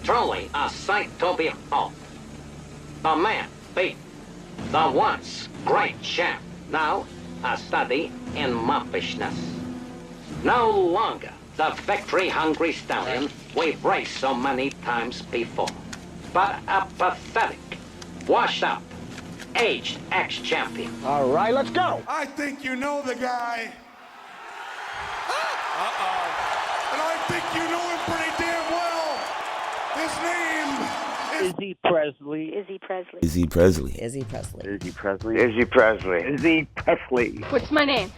Truly a sight to behold. The man beat the once great champ, now a study in moppishness. No longer the victory-hungry stallion we've raced so many times before, but a pathetic, washed-up, aged ex-champion. All right, let's go. I think you know the guy. And I think you know him pretty damn well. His name is Izzy Presley. Izzy Presley. Izzy Presley. Izzy Presley. Izzy Presley. Izzy Presley. Izzy Presley. What's my name?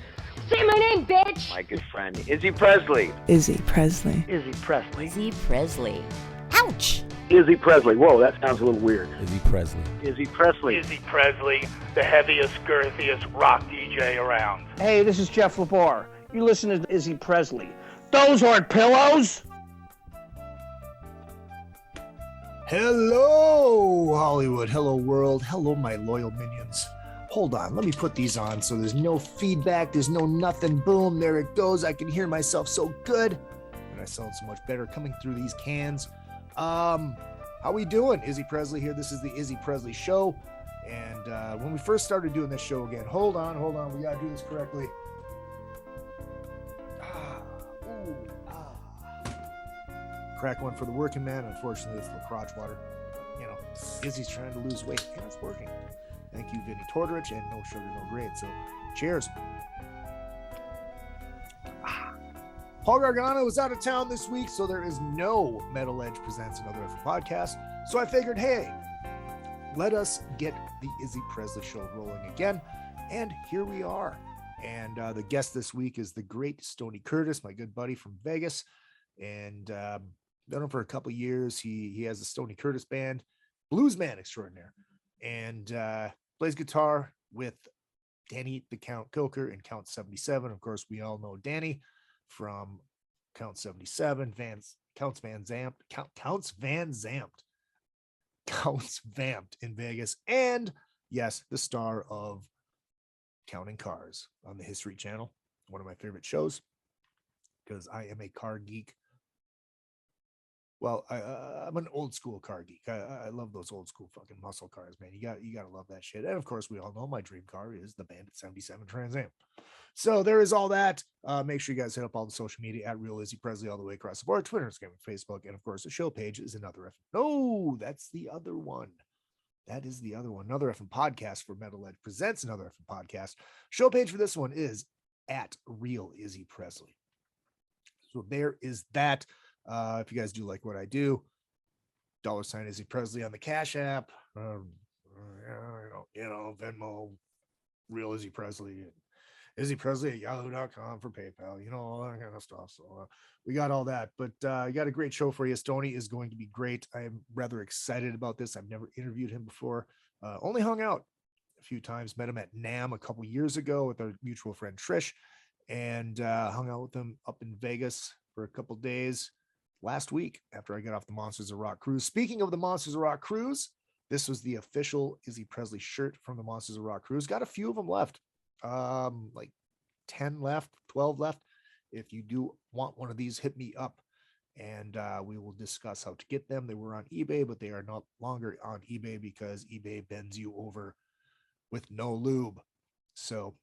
Say my name, bitch! My good friend, Izzy Presley. Izzy Presley. Izzy Presley. Izzy Presley. Ouch! Izzy Presley. Whoa, that sounds a little weird. Izzy Presley. Izzy Presley. Izzy Presley, the heaviest, girthiest rock DJ around. Hey, this is Jeff LaBar. You listen to Izzy Presley. Those aren't pillows! Hello, Hollywood. Hello, world. Hello, my loyal minions. Hold on, let me put these on so there's no feedback, there's no nothing. Boom, there it goes. I can hear myself so good. And I sound so much better coming through these cans. How we doing? Izzy Presley here. This is the Izzy Presley Show. And when we first started doing this show again, hold on. We gotta do this correctly. Crack one for the working man. Unfortunately, it's the crotch water. You know, Izzy's trying to lose weight, and it's working. Thank you, Vinny Tortorich, and no sugar, no grade. So, cheers. Paul Gargano was out of town this week, so there is no Metal Edge Presents Another F podcast. So I figured, hey, let us get the Izzy Presley Show rolling again. And here we are. And the guest this week is the great Stoney Curtis, my good buddy from Vegas. And known him for a couple of years. He has the Stoney Curtis Band, blues man extraordinaire. And plays guitar with Danny the Count Coker and Count 77. Of course, we all know Danny from Count 77, Counts Vamped in Vegas, and yes, the star of Counting Cars on the History Channel, one of my favorite shows, because I am a car geek. Well, I'm an old school car geek. I love those old school fucking muscle cars, man. You gotta love that shit. And of course, we all know my dream car is the Bandit 77 Trans Am. So there is all that. Make sure you guys hit up all the social media at Real Izzy Presley all the way across the board. Twitter, Instagram, Facebook, and of course, the show page is another F. No, that's the other one. That is the other one. Another FM podcast for Metal Edge presents Another FM podcast. Show page for this one is at Real Izzy Presley. So there is that. If you guys do like what I do, $ Izzy Presley on the Cash App, Venmo, Real Izzy Presley, Izzy Presley at yahoo.com for PayPal, all that kind of stuff. So we got all that, but I got a great show for you. Stoney is going to be great. I am rather excited about this. I've never interviewed him before. Only hung out a few times, met him at NAMM a couple years ago with our mutual friend Trish, and hung out with him up in Vegas for a couple days last week after I got off the Monsters of Rock cruise. Speaking of the Monsters of Rock cruise, this was the official Izzy Presley shirt from the Monsters of Rock cruise. Got a few of them left, like 10 left, 12 left. If you do want one of these, hit me up and we will discuss how to get them. They were on eBay, but they are no longer on eBay because eBay bends you over with no lube. So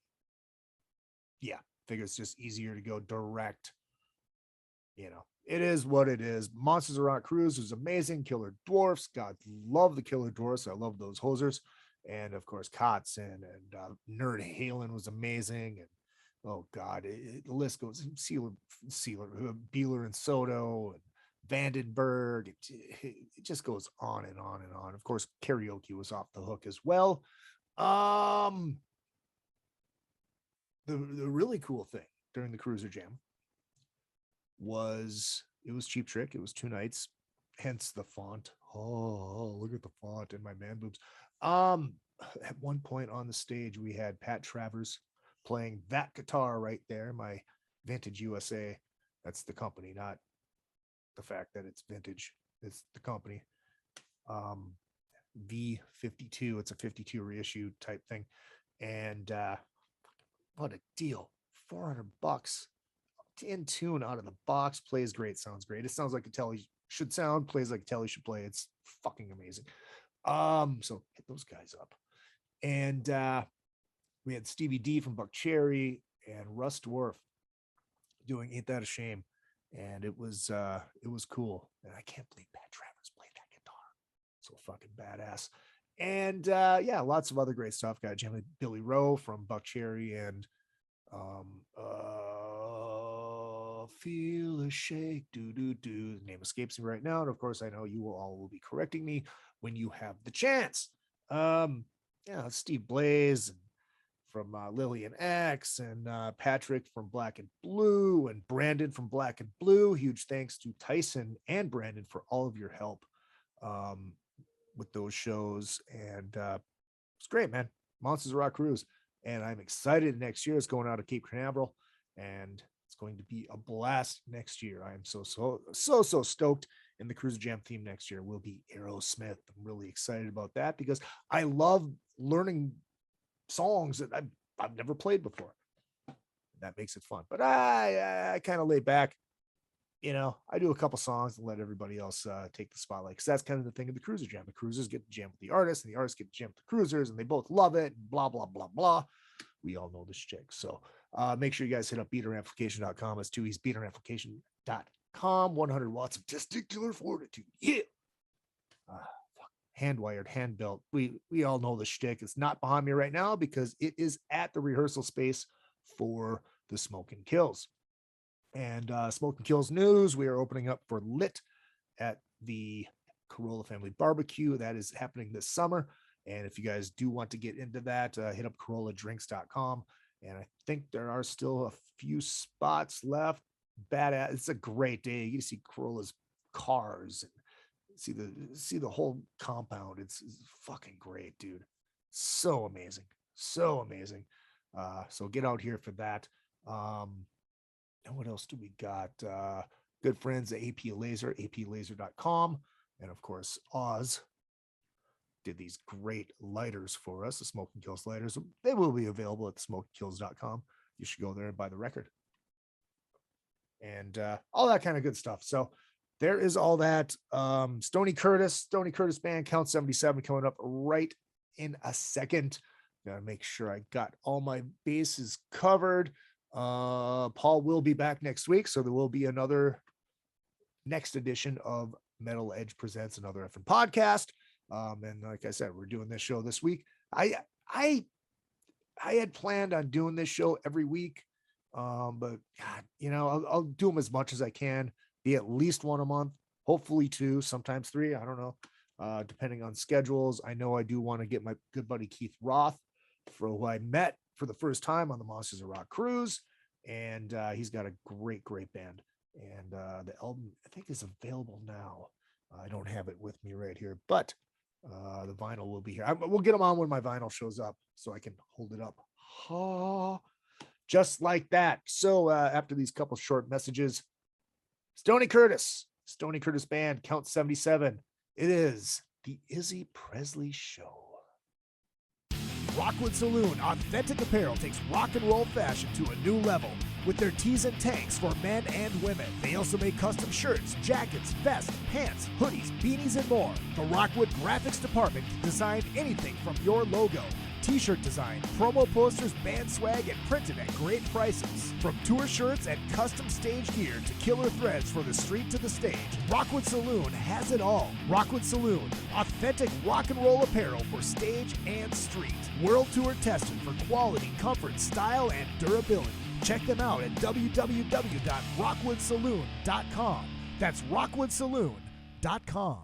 yeah, figure it's just easier to go direct. It is what it is. Monsters of Rock cruise was amazing. Killer Dwarfs, God love the Killer Dwarfs. I love those hosers. And of course, Kotzen and Nerd Halen was amazing. And oh God, the list goes. Sealer, Beeler and Soto and Vandenberg. It just goes on and on and on. Of course, karaoke was off the hook as well. The really cool thing during the Cruiser Jam was Cheap Trick. It was 2 nights, hence the font. Oh, look at the font in my man boobs. At one point on the stage, we had Pat Travers playing that guitar right there, my Vintage USA. That's the company, not the fact that it's vintage. It's the company. V52. It's a 52 reissue type thing. And what a deal. $400 in tune out of the box. Plays great, sounds great. It sounds like a telly should sound, plays like Telly should play. It's fucking amazing. So hit those guys up. And we had Stevie D from Buck Cherry and Russ Dwarf doing Ain't That a Shame. And it was cool. And I can't believe Pat Travers played that guitar. So fucking badass. And yeah, lots of other great stuff. Got jamming Billy Rowe from Buck Cherry and Feel a Shake, do. The name escapes me right now. And of course, I know you will be correcting me when you have the chance. Yeah, Steve Blaze from Lillian X and Patrick from Black and Blue and Brandon from Black and Blue. Huge thanks to Tyson and Brandon for all of your help with those shows. And it's great, man. Monsters of Rock Cruise. And I'm excited next year. It's going out of Cape Canaveral and it's going to be a blast next year. I am so stoked. And the Cruiser Jam theme next year will be Aerosmith. I'm really excited about that because I love learning songs that I've never played before. That makes it fun. But I kind of lay back. You know, I do a couple songs and let everybody else take the spotlight because that's kind of the thing of the Cruiser Jam. The cruisers get to jam with the artists, and the artists get to jam with the cruisers, and they both love it. And blah blah blah blah. We all know this chick. So make sure you guys hit up beateramplification.com. It's 2 E's beateramplification.com. 100 watts of testicular fortitude. Yeah. Hand wired, hand built. We all know the shtick. It's not behind me right now because it is at the rehearsal space for the Smoke and Kills. And Smoke and Kills news, we are opening up for Lit at the Corolla Family Barbecue. That is happening this summer. And if you guys do want to get into that, hit up CorollaDrinks.com. And I think there are still a few spots left. Badass. It's a great day. You get to see Corolla's cars and see the whole compound. It's fucking great, dude. So amazing. So amazing. So get out here for that. And what else do we got? Good friends at AP Laser, aplaser.com. And of course, Oz did these great lighters for us, the Smoke and Kills lighters. They will be available at smokekills.com. You should go there and buy the record. And all that kind of good stuff. So there is all that. Stoney Curtis Band Count 77 coming up right in a second. Gotta make sure I got all my bases covered. Paul will be back next week, so there will be another next edition of Metal Edge Presents Another Effing Podcast. And like I said, we're doing this show this week. I had planned on doing this show every week, but God, you know, I'll do them as much as I can. Be at least one a month, hopefully 2, sometimes 3. I don't know, depending on schedules. I know I do want to get my good buddy Keith Roth, for who I met for the first time on the Monsters of Rock cruise, and he's got a great band, and the album I think is available now. I don't have it with me right here, but the vinyl will be here. We'll get them on when my vinyl shows up so I can hold it up just like that. So after these couple short messages, Stoney Curtis Band Count 77. It is the Izzy Presley Show. Rockwood Saloon Authentic Apparel takes rock and roll fashion to a new level with their tees and tanks for men and women. They also make custom shirts, jackets, vests, pants, hoodies, beanies, and more. The Rockwood Graphics Department can design anything from your logo, t-shirt design, promo posters, band swag, and printed at great prices. From tour shirts and custom stage gear to killer threads for the street to the stage, Rockwood Saloon has it all. Rockwood Saloon, authentic rock and roll apparel for stage and street. World tour tested for quality, comfort, style, and durability. Check them out at www.rockwoodsaloon.com. That's rockwoodsaloon.com.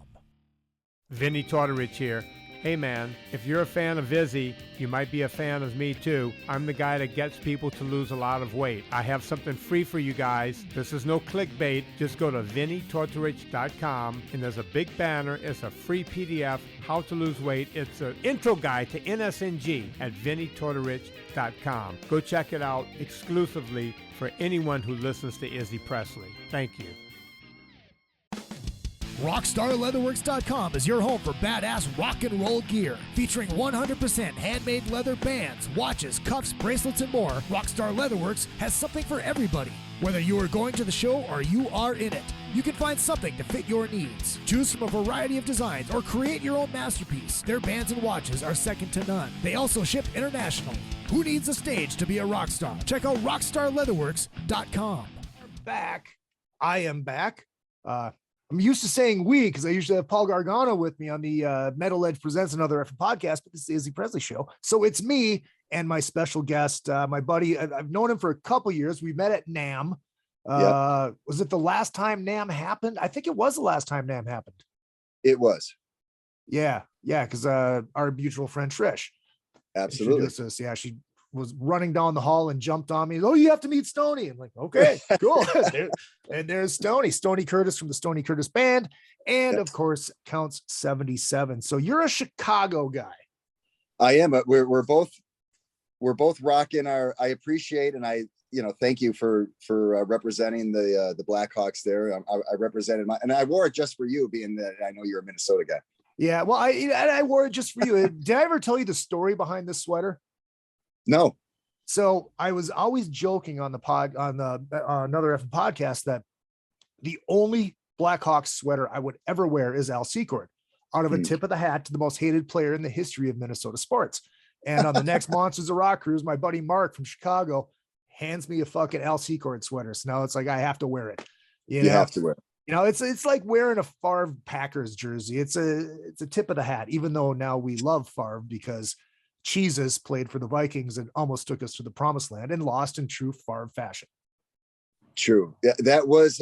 Vinny Tortorich here. Hey man, if you're a fan of Izzy, you might be a fan of me too. I'm the guy that gets people to lose a lot of weight. I have something free for you guys. This is no clickbait. Just go to vinnytortorich.com and there's a big banner. It's a free PDF, how to lose weight. It's an intro guide to NSNG at vinnytortorich.com. Go check it out exclusively for anyone who listens to Izzy Presley. Thank you. RockstarLeatherworks.com is your home for badass rock and roll gear. Featuring 100% handmade leather bands, watches, cuffs, bracelets, and more, Rockstar Leatherworks has something for everybody. Whether you are going to the show or you are in it, you can find something to fit your needs. Choose from a variety of designs or create your own masterpiece. Their bands and watches are second to none. They also ship internationally. Who needs a stage to be a rock star? Check out RockstarLeatherworks.com. Back. I am back. I'm used to saying we because I usually have Paul Gargano with me on the Metal Edge Presents Another Effing podcast, but this is the Izzy Presley Show. So it's me and my special guest, my buddy. I've known him for a couple years. We met at NAMM. Yep. Was it the last time NAMM happened? I think it was the last time NAMM happened. It was. Yeah, because our mutual friend Trish. Absolutely. Us. Yeah, she was running down the hall and jumped on me. Oh, you have to meet Stoney. I'm like, okay, cool. And there's Stoney Curtis from the Stoney Curtis Band, and of course, Counts 77. So you're a Chicago guy. I am. We're both rocking our. I appreciate and I thank you for representing the Blackhawks there. I represented and I wore it just for you, being that I know you're a Minnesota guy. Yeah, well, I wore it just for you. Did I ever tell you the story behind this sweater? No. So I was always joking on the Another Effing podcast that the only Blackhawks sweater I would ever wear is Al Secord, out of a tip of the hat to the most hated player in the history of Minnesota sports. And on the next Monsters of Rock cruise, my buddy Mark from Chicago hands me a fucking Al Secord sweater. So now it's like I have to wear it. You have to wear it. It's like wearing a Favre Packers jersey. It's a tip of the hat, even though now we love Favre because Jesus played for the Vikings and almost took us to the promised land and lost in true Favre fashion. True. Yeah, that was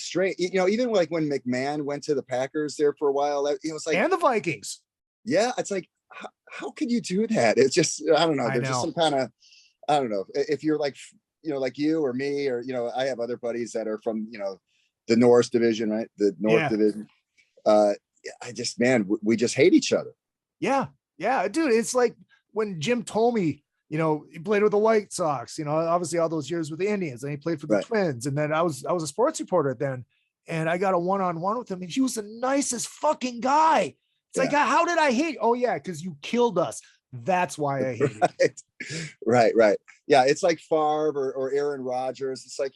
strange. Even like when McMahon went to the Packers there for a while, it was like, and the Vikings. Yeah. It's like, how could you do that? It's just, I don't know. There's just some kind of, I don't know if you're like, like you or me, or, I have other buddies that are from, the North division, right? The North division. We just hate each other. Yeah. Yeah, dude, it's like when Jim told me, he played with the White Sox, obviously all those years with the Indians, and he played for the Twins. And then I was a sports reporter then, and I got a one-on-one with him, and he was the nicest fucking guy. It's like, how did I hate? Oh yeah, because you killed us. That's why I hate it. Right. Yeah, it's like Favre or Aaron Rodgers. It's like,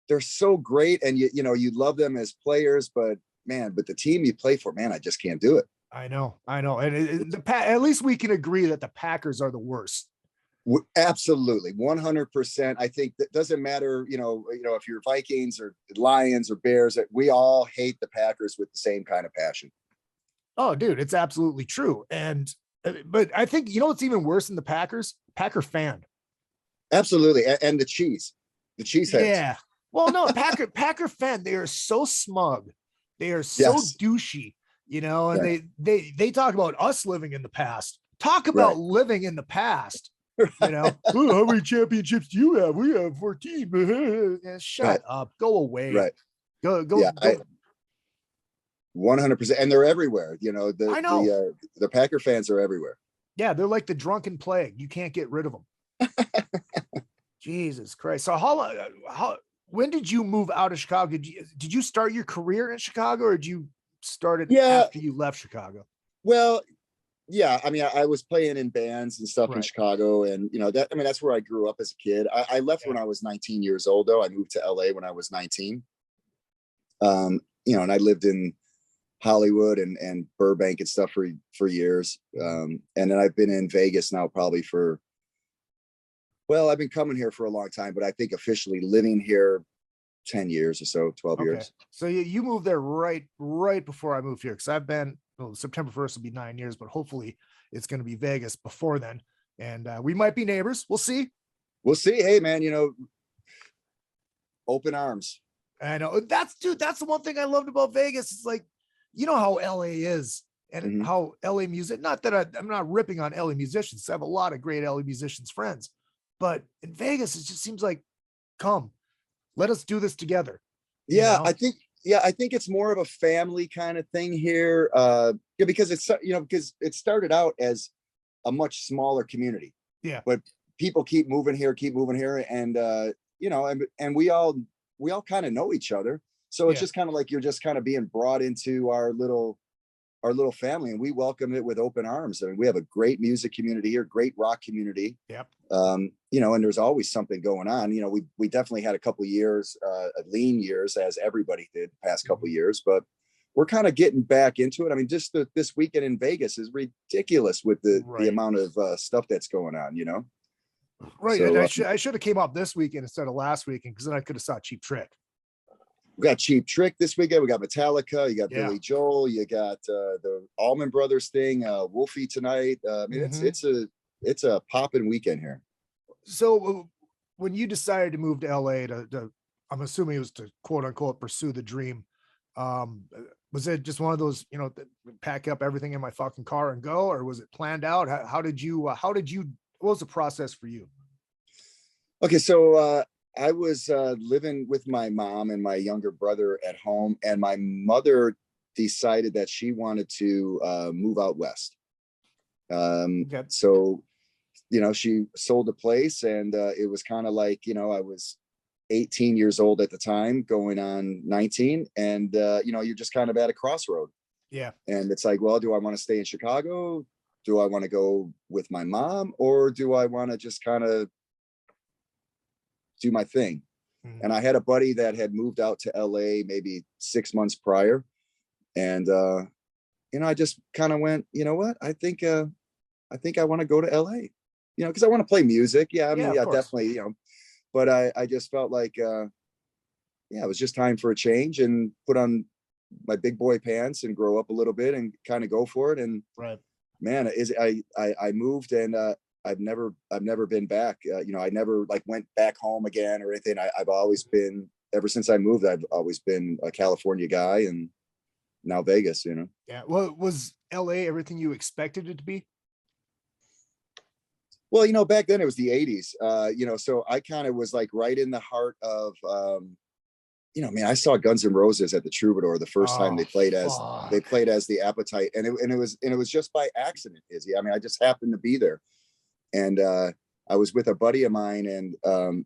they're so great, and you love them as players, but the team you play for, I just can't do it. I know. And at least we can agree that the Packers are the worst. Absolutely. 100%. I think that doesn't matter, if you're Vikings or Lions or Bears, that we all hate the Packers with the same kind of passion. Oh, dude, it's absolutely true. But I think, what's even worse than the Packers? Packer fan. Absolutely. And the cheese heads. Yeah. Well, no, Packer fan, they are so smug. They are so douchey. And they talk about us living in the past. Talk about living in the past. Oh, how many championships do you have? We have 14. Shut up. Go away. Right. Go. 100%. And they're everywhere. I know. The Packer fans are everywhere. Yeah, they're like the drunken plague. You can't get rid of them. Jesus Christ. So when did you move out of Chicago? Did you start your career in Chicago, or did you started after you left Chicago? Well, yeah. I was playing in bands and stuff in Chicago, and that's where I grew up as a kid. I left when I was 19 years old, though. I moved to LA when I was 19. And I lived in Hollywood and Burbank and stuff for years. And then I've been in Vegas now probably I've been coming here for a long time, but I think officially living here 10 years or so, 12 years. So you moved there right before I moved here, because I've been, September 1st will be 9 years, but hopefully it's going to be Vegas before then. And we might be neighbors. We'll see. Hey, man, open arms. I know. That's the one thing I loved about Vegas. It's like, how LA is and how LA music, not that I'm not ripping on LA musicians. I have a lot of great LA musicians friends, but in Vegas, it just seems like, come, let us do this together. Yeah, I think it's more of a family kind of thing here. Because it's, because it started out as a much smaller community. Yeah. But people keep moving here. And, and we all kind of know each other. So it's just kind of like you're just kind of being brought into our little family, and we welcome it with open arms. I mean, we have a great music community here, great rock community. Yep. You know, and there's always something going on. You know, we definitely had a couple of years, lean years, as everybody did the past couple of years, but we're kind of getting back into it. I mean, just this weekend in Vegas is ridiculous with the amount of stuff that's going on, you know? Right. So, And I should have came up this weekend instead of last weekend, because then I could have saw Cheap Trick. We got Cheap Trick this weekend. We got Metallica. You got Billy Joel. You got the Allman Brothers thing. Wolfie tonight. I mean, it's a popping weekend here. So when you decided to move to LA to I'm assuming it was to quote unquote pursue the dream. Was it just one of those, you know, pack up everything in my fucking car and go, or was it planned out? How did you, what was the process for you? Okay. So, I was living with my mom and my younger brother at home, and my mother decided that she wanted to move out west. So, you know, she sold the place, and it was kind of like, you know, I was 18 years old at the time, going on 19, and you know, you're just kind of at a crossroad. Yeah. And it's like, well, do I want to stay in Chicago? Do I want to go with my mom, or do I want to just kind of do my thing? And I had a buddy that had moved out to LA maybe 6 months prior. And, you know, I just kind of went, you know what, I think I want to go to LA, you know, cause I want to play music. Yeah. I mean, yeah, definitely, you know, but I just felt like, yeah, it was just time for a change, and put on my big boy pants and grow up a little bit and kind of go for it. And man, I moved, and, I've never been back. You know, I never like went back home again or anything. I've always been, ever since I moved, I've always been a California guy, and now Vegas, you know? Yeah. Well, was LA everything you expected it to be? Well, you know, back then it was the 80s, you know, so I kind of was like right in the heart of, you know, man, I saw Guns N' Roses at the Troubadour the first time they played as the Appetite. And it was just by accident, Izzy. I mean, I just happened to be there. And I was with a buddy of mine, and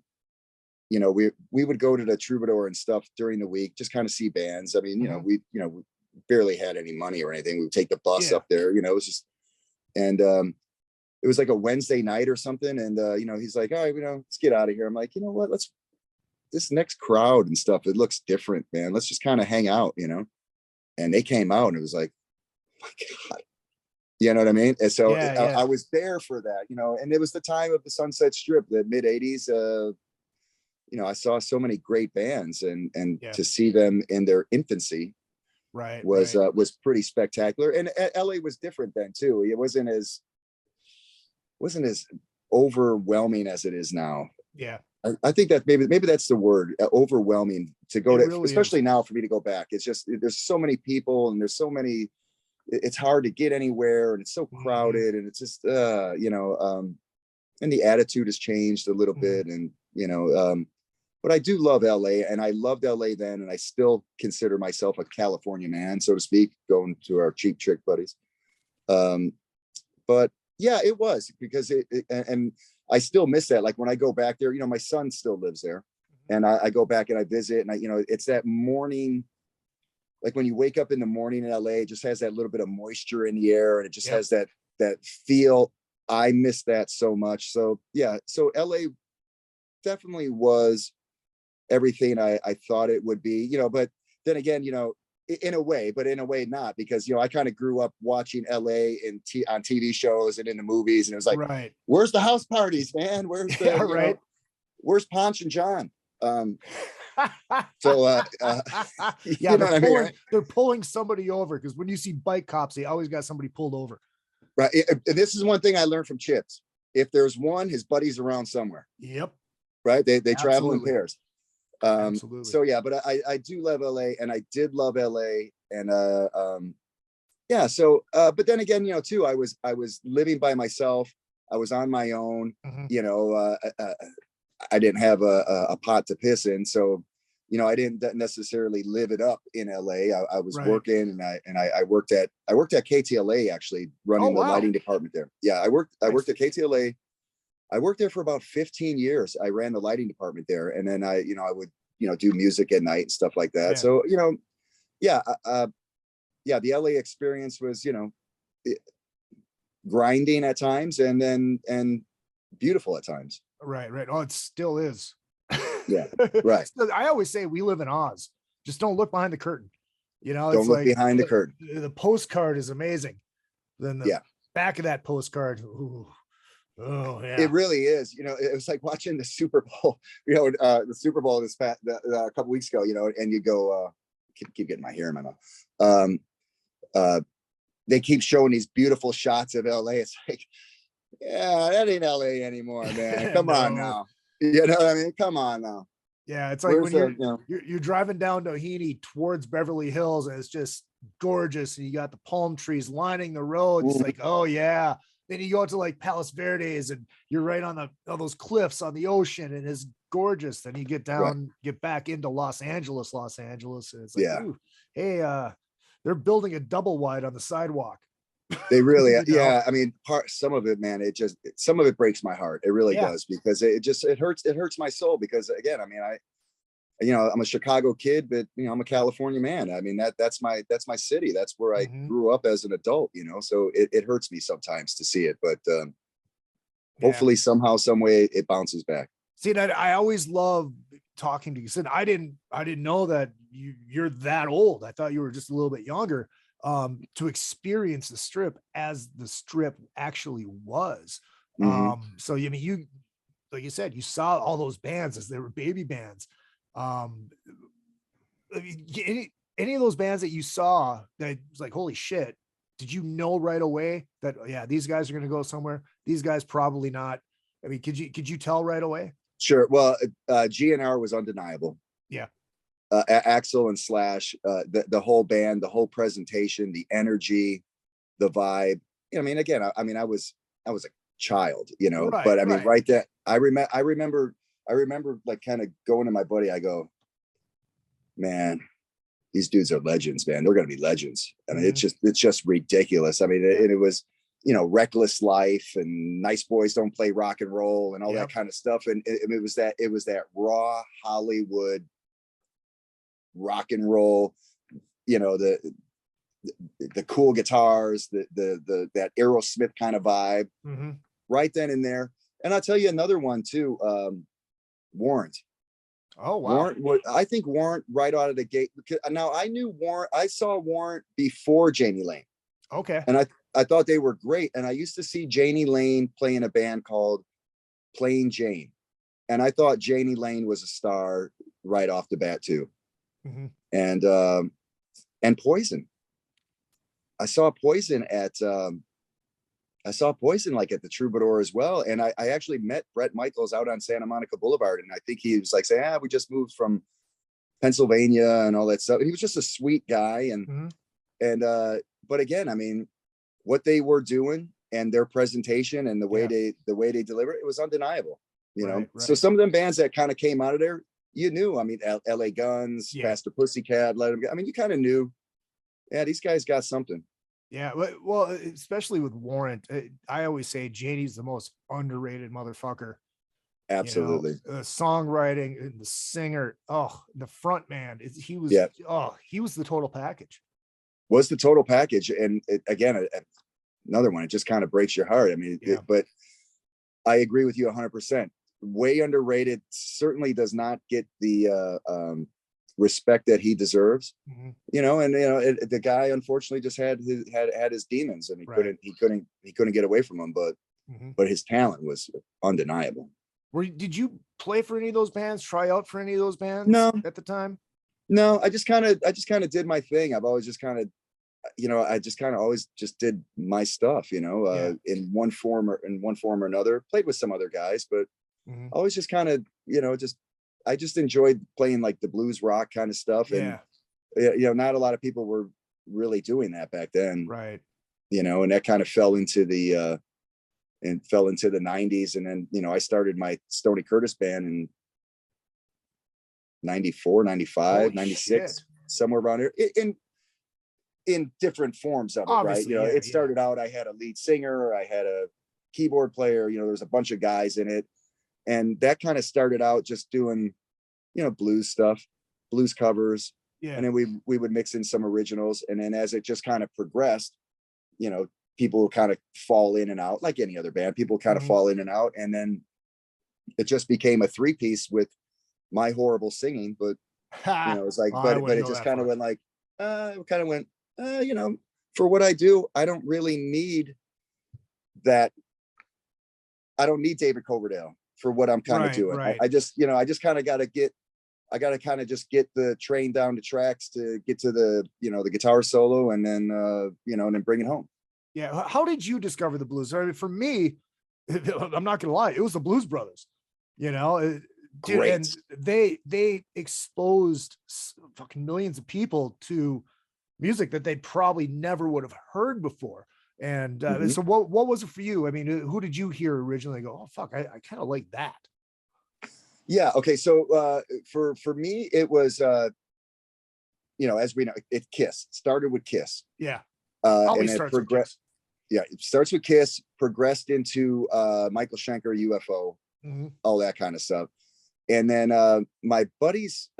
you know, we would go to the Troubadour and stuff during the week, just kind of see bands. I mean, you know, we barely had any money or anything. We would take the bus up there, you know, it was just, and it was like a Wednesday night or something. And you know, he's like, all right, you know, let's get out of here. I'm like, you know what, this next crowd and stuff, it looks different, man. Let's just kind of hang out, you know. And they came out, and it was like, oh my God. You know what I mean? And so I was there for that, you know, and it was the time of the Sunset Strip, the mid 80s. You know, I saw so many great bands, and to see them in their infancy was pretty spectacular. And LA was different then too. It wasn't as overwhelming as it is now. Yeah. I think that maybe that's the word, overwhelming to go to, really, especially now for me to go back. It's just, there's so many people, and there's so many, it's hard to get anywhere, and it's so crowded, and it's just, you know, and the attitude has changed a little bit, and, you know, but I do love LA, and I loved LA then, and I still consider myself a California man, so to speak, going to our Cheap Trick buddies. But yeah, it was, because and I still miss that. Like when I go back there, you know, my son still lives there, and I go back and I visit, and you know, it's that morning, like when you wake up in the morning in LA, it just has that little bit of moisture in the air, and it just has that feel. I miss that so much. So yeah, so LA definitely was everything I thought it would be, you know, but then again, you know, in a way not, because, you know, I kind of grew up watching LA on TV shows and in the movies, and it was like, where's the house parties, man? Where's the, know, where's Ponch and John? So yeah, they're pulling somebody over, because when you see bike cops, they always got somebody pulled over. Right. This is one thing I learned from Chips. If there's one, his buddy's around somewhere. Yep. Right. They travel in pairs. So yeah, but I do love LA, and I did love LA, and yeah. So but then again, you know, too, I was living by myself. I was on my own. You know, I didn't have a pot to piss in, so, you know, I didn't necessarily live it up in LA. I was working, and I worked at KTLA, actually, running the lighting department there. Yeah, I worked at KTLA. I worked there for about 15 years. I ran the lighting department there, and then I would do music at night and stuff like that. Yeah. So, yeah, the LA experience was, grinding at times and beautiful at times. Right. Oh, it still is. Yeah. Right. I always say we live in Oz. Just don't look behind the curtain. Don't it's look like behind the curtain. The postcard is amazing. Then the back of that postcard. Ooh. Oh yeah. It really is. It was like watching the Super Bowl, the Super Bowl a couple weeks ago, and you go, keep getting my hair in my mouth. They keep showing these beautiful shots of LA. It's like, yeah, that ain't LA anymore, man. Come on now. You know what I mean? Come on now. Yeah, it's like when you're driving down Doheny towards Beverly Hills, and it's just gorgeous, and you got the palm trees lining the road. It's like, oh yeah. Then you go out to like Palos Verdes, and you're right on all those cliffs on the ocean, and it's gorgeous. Then you get down, get back into Los Angeles, and it's like, ooh, hey, they're building a double wide on the sidewalk. They really, yeah. I mean, some of it, man, some of it breaks my heart. It really does, because it hurts my soul, because again, I mean, I'm a Chicago kid, but I'm a California man. I mean, that's my city. That's where I grew up as an adult, so it hurts me sometimes to see it, but hopefully somehow, some way it bounces back. See, that I always love talking to you. Said I didn't know that you're that old. I thought you were just a little bit younger. To experience the Strip as the Strip actually was. So I mean, you, like you said, you saw all those bands as they were baby bands. I mean, any of those bands that you saw that was like, holy shit, did you know right away that these guys are going to go somewhere? These guys probably not. I mean, could you tell right away? Sure. Well, GNR was undeniable. Yeah. Axl and Slash, the whole band, the whole presentation, the energy, the vibe. I mean, again, I was a child, but I mean, right there, I remember like kind of going to my buddy. I go, man, these dudes are legends, man. They're going to be legends. I mean, it's just ridiculous. I mean, it was, Reckless Life and Nice Boys Don't Play Rock and Roll and all that kind of stuff. And it was that raw Hollywood rock and roll, the cool guitars, that Aerosmith kind of vibe, right then and there. And I'll tell you another one too, Warrant. Oh wow! I think Warrant right out of the gate. Now I knew Warrant. I saw Warrant before Janie Lane. Okay. And I thought they were great. And I used to see Janie Lane play in a band called Plain Jane, and I thought Janie Lane was a star right off the bat too. And Poison. I saw Poison like at the Troubadour as well. And I actually met Bret Michaels out on Santa Monica Boulevard. And I think he was like saying, we just moved from Pennsylvania and all that stuff. He was just a sweet guy. But again, I mean, what they were doing and their presentation and the way they delivered, it was undeniable, Right. So some of them bands that kind of came out of there, I mean, LA Guns, Faster Pussycat, Let 'Em Go. I mean, you kind of knew, these guys got something. Yeah, well, especially with Warrant, I always say JD's the most underrated motherfucker. Absolutely. Songwriting and the singer, the front man, he was the total package. Was the total package. And again, another one, it just kind of breaks your heart. I mean, but I agree with you 100%. Way underrated, certainly does not get the respect that he deserves. The guy unfortunately just had his demons, and he couldn't get away from them, but his talent was undeniable. Did you play for any of those bands, try out for any of those bands? No. At the time? No, I just kind of did my thing. I've always just kind of, I just kind of always just did my stuff, in one form or another. Played with some other guys, but always just kind of, I just enjoyed playing like the blues rock kind of stuff. And, not a lot of people were really doing that back then. Right. And that kind of fell into the 90s. And then, I started my Stoney Curtis Band in 94, 95, Holy 96, shit. Somewhere around here in different forms of it. Obviously, right. It started out, I had a lead singer, I had a keyboard player, there was a bunch of guys in it. And that kind of started out just doing blues stuff, blues covers. Yeah. And then we would mix in some originals. And then as it just kind of progressed, people kind of fall in and out like any other band. People kind of fall in and out. And then it just became a 3-piece with my horrible singing. But, it's like, but it just kind of went like, for what I do, I don't really need that. I don't need David Coverdale for what I'm kind of doing. Right. I just kind of got to kind of just get the train down the tracks to get to the, the guitar solo and then, and then bring it home. Yeah. How did you discover the blues? I mean, for me, I'm not going to lie, it was the Blues Brothers, dude, and they exposed fucking millions of people to music that they probably never would have heard before. And so what was it for you? I mean, who did you hear originally go, oh, fuck, I kind of like that? Yeah. Okay. So for me, it was, as we know, it Kiss started with Kiss. Yeah. And it progressed. Yeah. It starts with Kiss, progressed into Michael Schenker, UFO, all that kind of stuff. And then my buddies,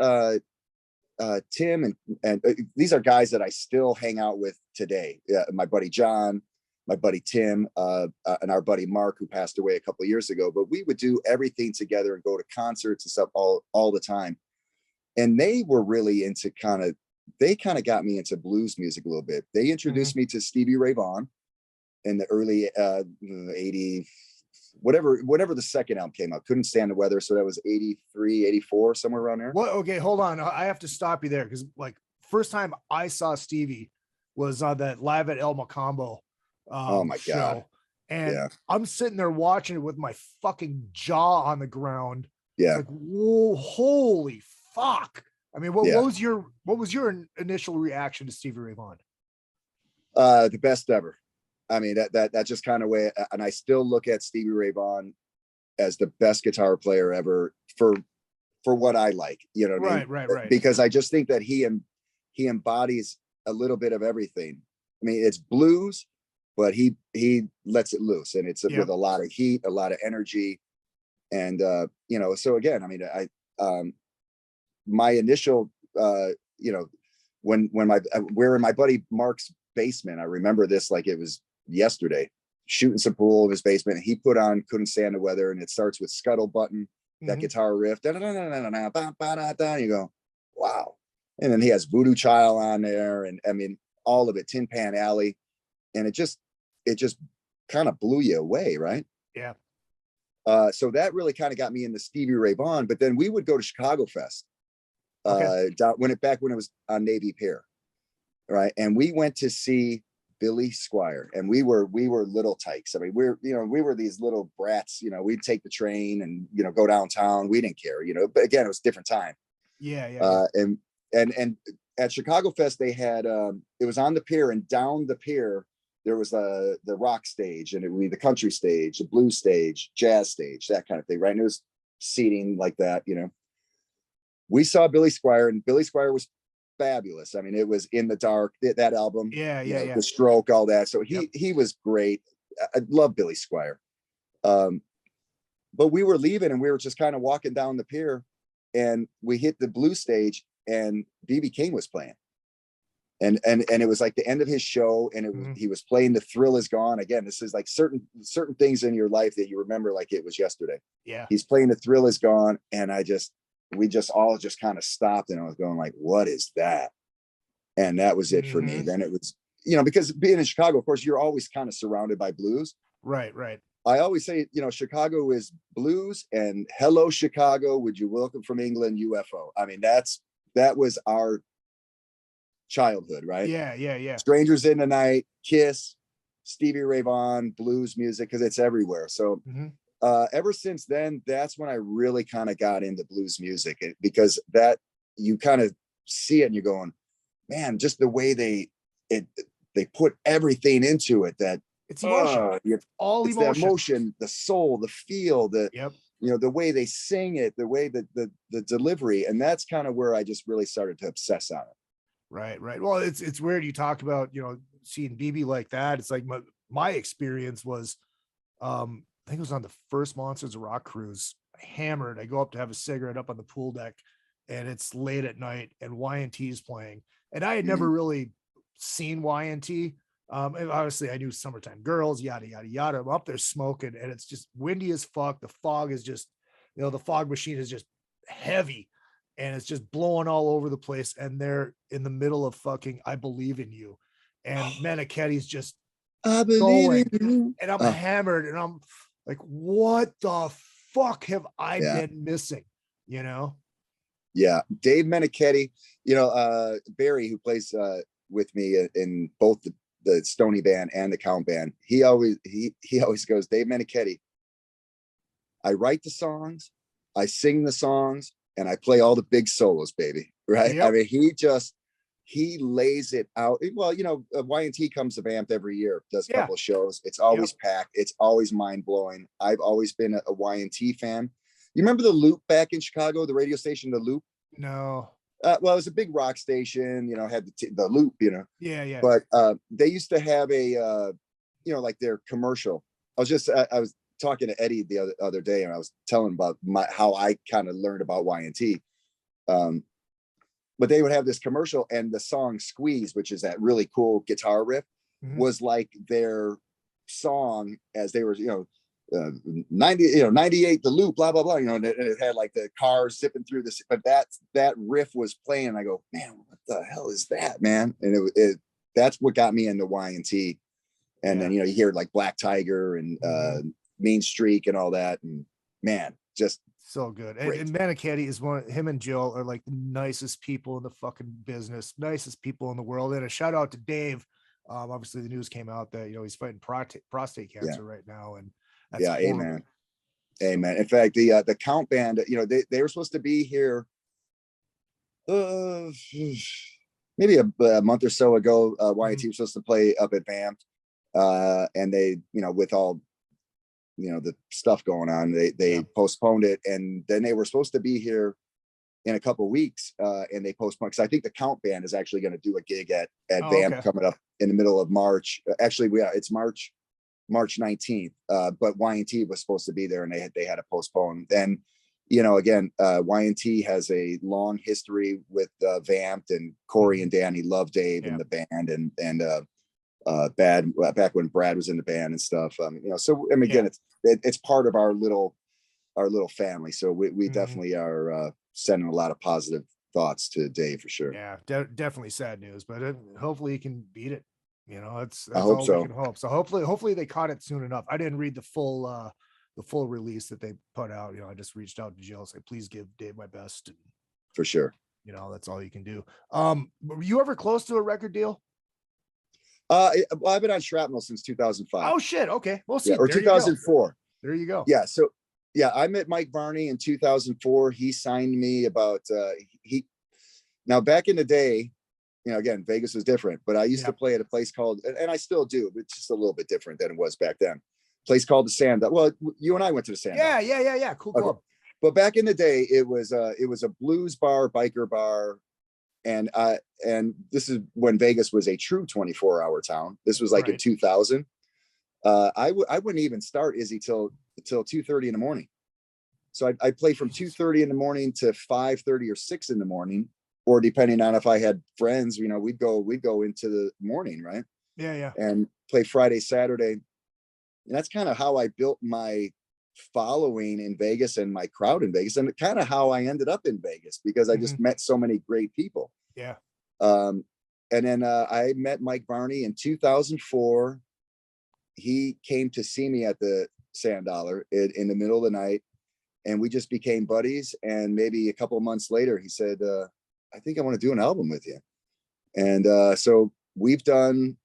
Tim and these are guys that I still hang out with today. Yeah, my buddy John, my buddy Tim, and our buddy Mark, who passed away a couple of years ago. But we would do everything together and go to concerts and stuff all the time. And they were really into they kind of got me into blues music a little bit. They introduced me to Stevie Ray Vaughan in the early 80s. Whatever the second album came out, Couldn't Stand the Weather. So that was 83, 84, somewhere around there. Well, okay, hold on. I have to stop you there because first time I saw Stevie was on that Live at El Macambo oh my show. God. And I'm sitting there watching it with my fucking jaw on the ground. Yeah. Like, whoa, holy fuck. I mean, what was your initial reaction to Stevie Ray Vaughan? The best ever. I mean, that just kind of way, and I still look at Stevie Ray Vaughan as the best guitar player ever for what I like, Right. Because I just think that he embodies a little bit of everything. I mean, it's blues, but he lets it loose, and it's with a lot of heat, a lot of energy, and so again, I mean, my initial, when we're in my buddy Mark's basement, I remember this like it was yesterday, shooting some pool in his basement, and he put on Couldn't Stand the Weather, and it starts with Scuttle Button, that guitar riff, you go, wow. And then he has Voodoo Child on there, and I mean, all of it, Tin Pan Alley, and it just kind of blew you away, right? Yeah. So that really kind of got me into Stevie Ray Vaughan. But then we would go to Chicago Fest when it was on Navy Pier, right? And we went to see Billy Squier, and we were little tykes. I mean, we were these little brats. We'd take the train and go downtown. We didn't care, but again, it was a different time. Yeah. And at Chicago Fest, they had it was on the pier, and down the pier there was the rock stage, and it would be the country stage, the blues stage, jazz stage, that kind of thing, right? And it was seating like that. We saw Billy Squier, and Billy Squier was fabulous. I mean, it was In the Dark, that album, The Stroke, all that. So he was great. I love Billy Squier. But we were leaving, and we were just kind of walking down the pier, and we hit the blues stage, and BB King was playing, and it was like the end of his show, and he was playing The Thrill Is Gone. Again, this is like certain things in your life that you remember like it was yesterday. Yeah, he's playing The Thrill Is Gone, and we all just kind of stopped, and I was going like, what is that? And that was it for me. Then it was, because being in Chicago, of course, you're always kind of surrounded by blues. Right. I always say, Chicago is blues, and Hello Chicago, Would You Welcome from England, UFO. I mean, that was our childhood, right? Yeah. Strangers in the Night, Kiss, Stevie Ray Vaughan, blues music, because it's everywhere. So ever since then, that's when I really kind of got into blues music, because that you kind of see it and you're going, man, just the way they put everything into it, that it's emotion, it's the emotion, the soul, the feel, the way they sing it, the way that the delivery, and that's kind of where I just really started to obsess on it. Right. Well, it's weird you talk about seeing BB like that. It's like my experience was, I think it was on the first Monsters of Rock cruise. Hammered. I go up to have a cigarette up on the pool deck, and it's late at night and Y&T is playing. And I had never really seen Y&T. And obviously I knew Summertime Girls, yada, yada, yada. I'm up there smoking and it's just windy as fuck. The fog is just, the fog machine is just heavy and it's just blowing all over the place. And they're in the middle of fucking I Believe in You. And Meniketti's just I believe in you. And I'm hammered and I'm like, what the fuck have I been missing? Yeah. Dave Meniketti, Barry, who plays with me in both the Stoney band and the Count band, he always goes, Dave Meniketti, I write the songs, I sing the songs, and I play all the big solos, baby. Right. Yep. I mean, he lays it out. Well, Y&T comes to Vamped every year, does a couple of shows. It's always packed. It's always mind blowing. I've always been a Y&T fan. You remember the Loop back in Chicago, the radio station, the Loop? No. Well, it was a big rock station, had the Loop, Yeah. But they used to have a, like their commercial. I was talking to Eddie the other day, and I was telling him about how I kind of learned about Y&T. But they would have this commercial, and the song "Squeeze," which is that really cool guitar riff, was like their song as they were, 98, the Loop, blah, blah, blah, and it had like the cars zipping through this, but that riff was playing. And I go, man, what the hell is that, man? And that's what got me into Y&T. And then, you hear like Black Tiger and Mean Streak and all that. And man, just so good. And Meniketti is him and Jill are like the nicest people in the fucking business, nicest people in the world. And a shout out to Dave. Obviously the news came out that, he's fighting prostate cancer right now. And that's horrible. Amen. In fact, the Count band, they were supposed to be here maybe a month or so ago. Y&T was supposed to play up at Vamped, and they, with all the stuff going on, they postponed it, and then they were supposed to be here in a couple of weeks, and they postponed, because I think the Count band is actually going to do a gig at Vamp coming up in the middle of March. Actually, it's March 19th, but Y&T was supposed to be there, and they had to postpone. Then, again, Y&T has a long history with Vamped, and Corey and Danny love Dave and the band, and back when Brad was in the band and stuff. So I mean, again, it's part of our little family. So we definitely are sending a lot of positive thoughts to Dave for sure. Yeah, definitely sad news, but hopefully he can beat it. That's I hope all so. we can hope. So hopefully they caught it soon enough. I didn't read the full release that they put out. I just reached out to Jill, say, please give Dave my best. And, for sure. That's all you can do. Were you ever close to a record deal? I've been on Shrapnel since 2005. Oh shit. Okay. We'll see. Or 2004. There you go. Yeah. So I met Mike Varney in 2004. He signed me about, now back in the day, again, Vegas was different, but I used to play at a place called, and I still do, but it's just a little bit different than it was back then. Place called the Sand. Well, you and I went to the Sand. Yeah. Cool club. But back in the day, it was a blues bar, biker bar. And this is when Vegas was a true 24-hour town. This was like in 2000. I wouldn't even start Izzy till 2:30 in the morning. So I'd play from 2:30 in the morning to 5:30 or 6 in the morning, or depending on if I had friends, we'd go into the morning, right? Yeah. And play Friday, Saturday. And that's kind of how I built my following in Vegas and my crowd in Vegas, and kind of how I ended up in Vegas, because I just met so many great people. Yeah. And then I met Mike Varney in 2004. He came to see me at the Sand Dollar in the middle of the night, and we just became buddies. And maybe a couple of months later, he said, I think I want to do an album with you. And so we've done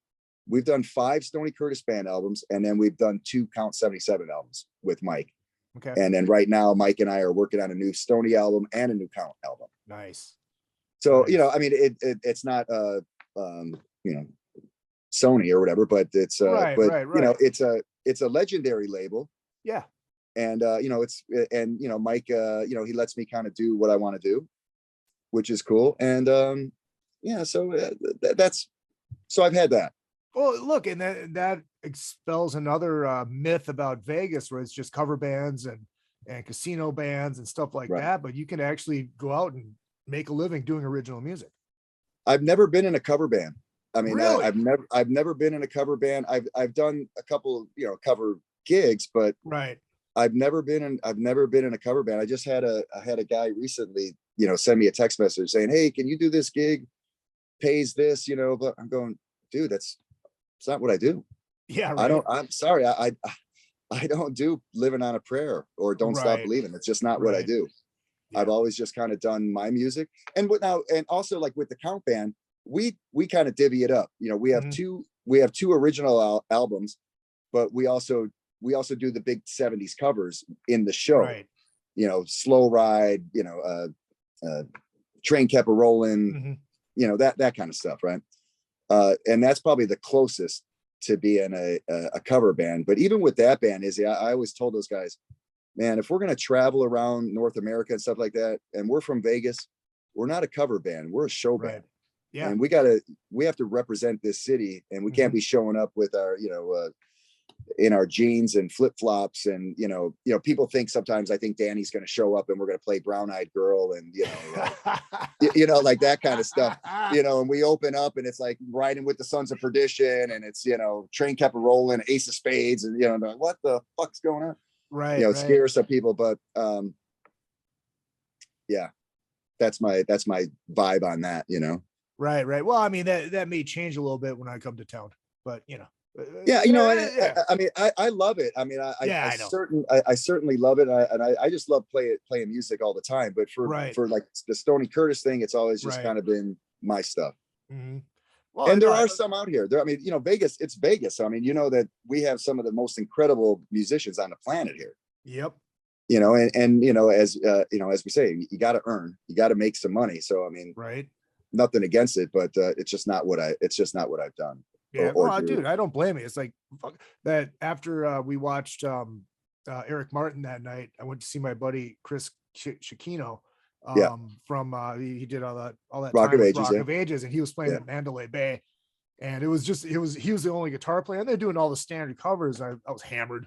5 Stoney Curtis Band albums, and then we've done 2 Count 77 albums with Mike. Okay. And then right now, Mike and I are working on a new Stoney album and a new Count album. Nice. So, I mean, it's not, Sony or whatever, but it's, right. it's a legendary label. Yeah. And, Mike, he lets me kind of do what I want to do, which is cool. And, so I've had that. Well, look, and that expels another myth about Vegas, where it's just cover bands and casino bands and stuff like that. But you can actually go out and make a living doing original music? I've never been in a cover band. I mean, Really? I've never been in a cover band. I've done a couple, cover gigs, but right. I've never been in a cover band. I just had a guy recently, send me a text message saying, "Hey, can you do this gig? Pays this, but I'm going, dude, it's not what I do. Yeah, right. I'm sorry. I don't do Living on a Prayer or Don't Stop Believing. It's just not what I do. Yeah. I've always just kind of done my music. And also like with the Count Band, we kind of divvy it up. We have two original albums, but we also do the big 70s covers in the show. Right. Slow Ride, Train Kept a Rolling, that kind of stuff, right? And that's probably the closest to being a cover band. But even with that band, I always told those guys, man, if we're going to travel around North America and stuff like that, and we're from Vegas, we're not a cover band, we're a show band. Yeah. And we have to represent this city, and we can't be showing up with our, in our jeans and flip flops. And, people think sometimes I think Danny's going to show up and we're going to play Brown Eyed Girl and, like that kind of stuff, and we open up and it's like Riding with the Sons of Perdition, and it's, Train Kept a Rolling, Ace of Spades, and, what the fuck's going on? Right. Scare some people, but, yeah, that's my vibe on that, Right. Well, I mean, that may change a little bit when I come to town, but yeah, I mean, I love it. I mean, I certainly love it. I just love playing music all the time, but for like the Stoney Curtis thing, it's always just kind of been my stuff. Well, and there are some out here there. I mean, Vegas, it's Vegas. I mean, that we have some of the most incredible musicians on the planet here. Yep. As we say, you got to earn, you got to make some money. So, I mean, nothing against it, but it's just not what I've done. Yeah, well, dude, I don't blame you. It's like that after we watched Eric Martin that night, I went to see my buddy Chris Shakino from he did all that Rock of Ages, of Ages, and he was playing at Mandalay Bay, and he was the only guitar player, and they're doing all the standard covers. I was hammered.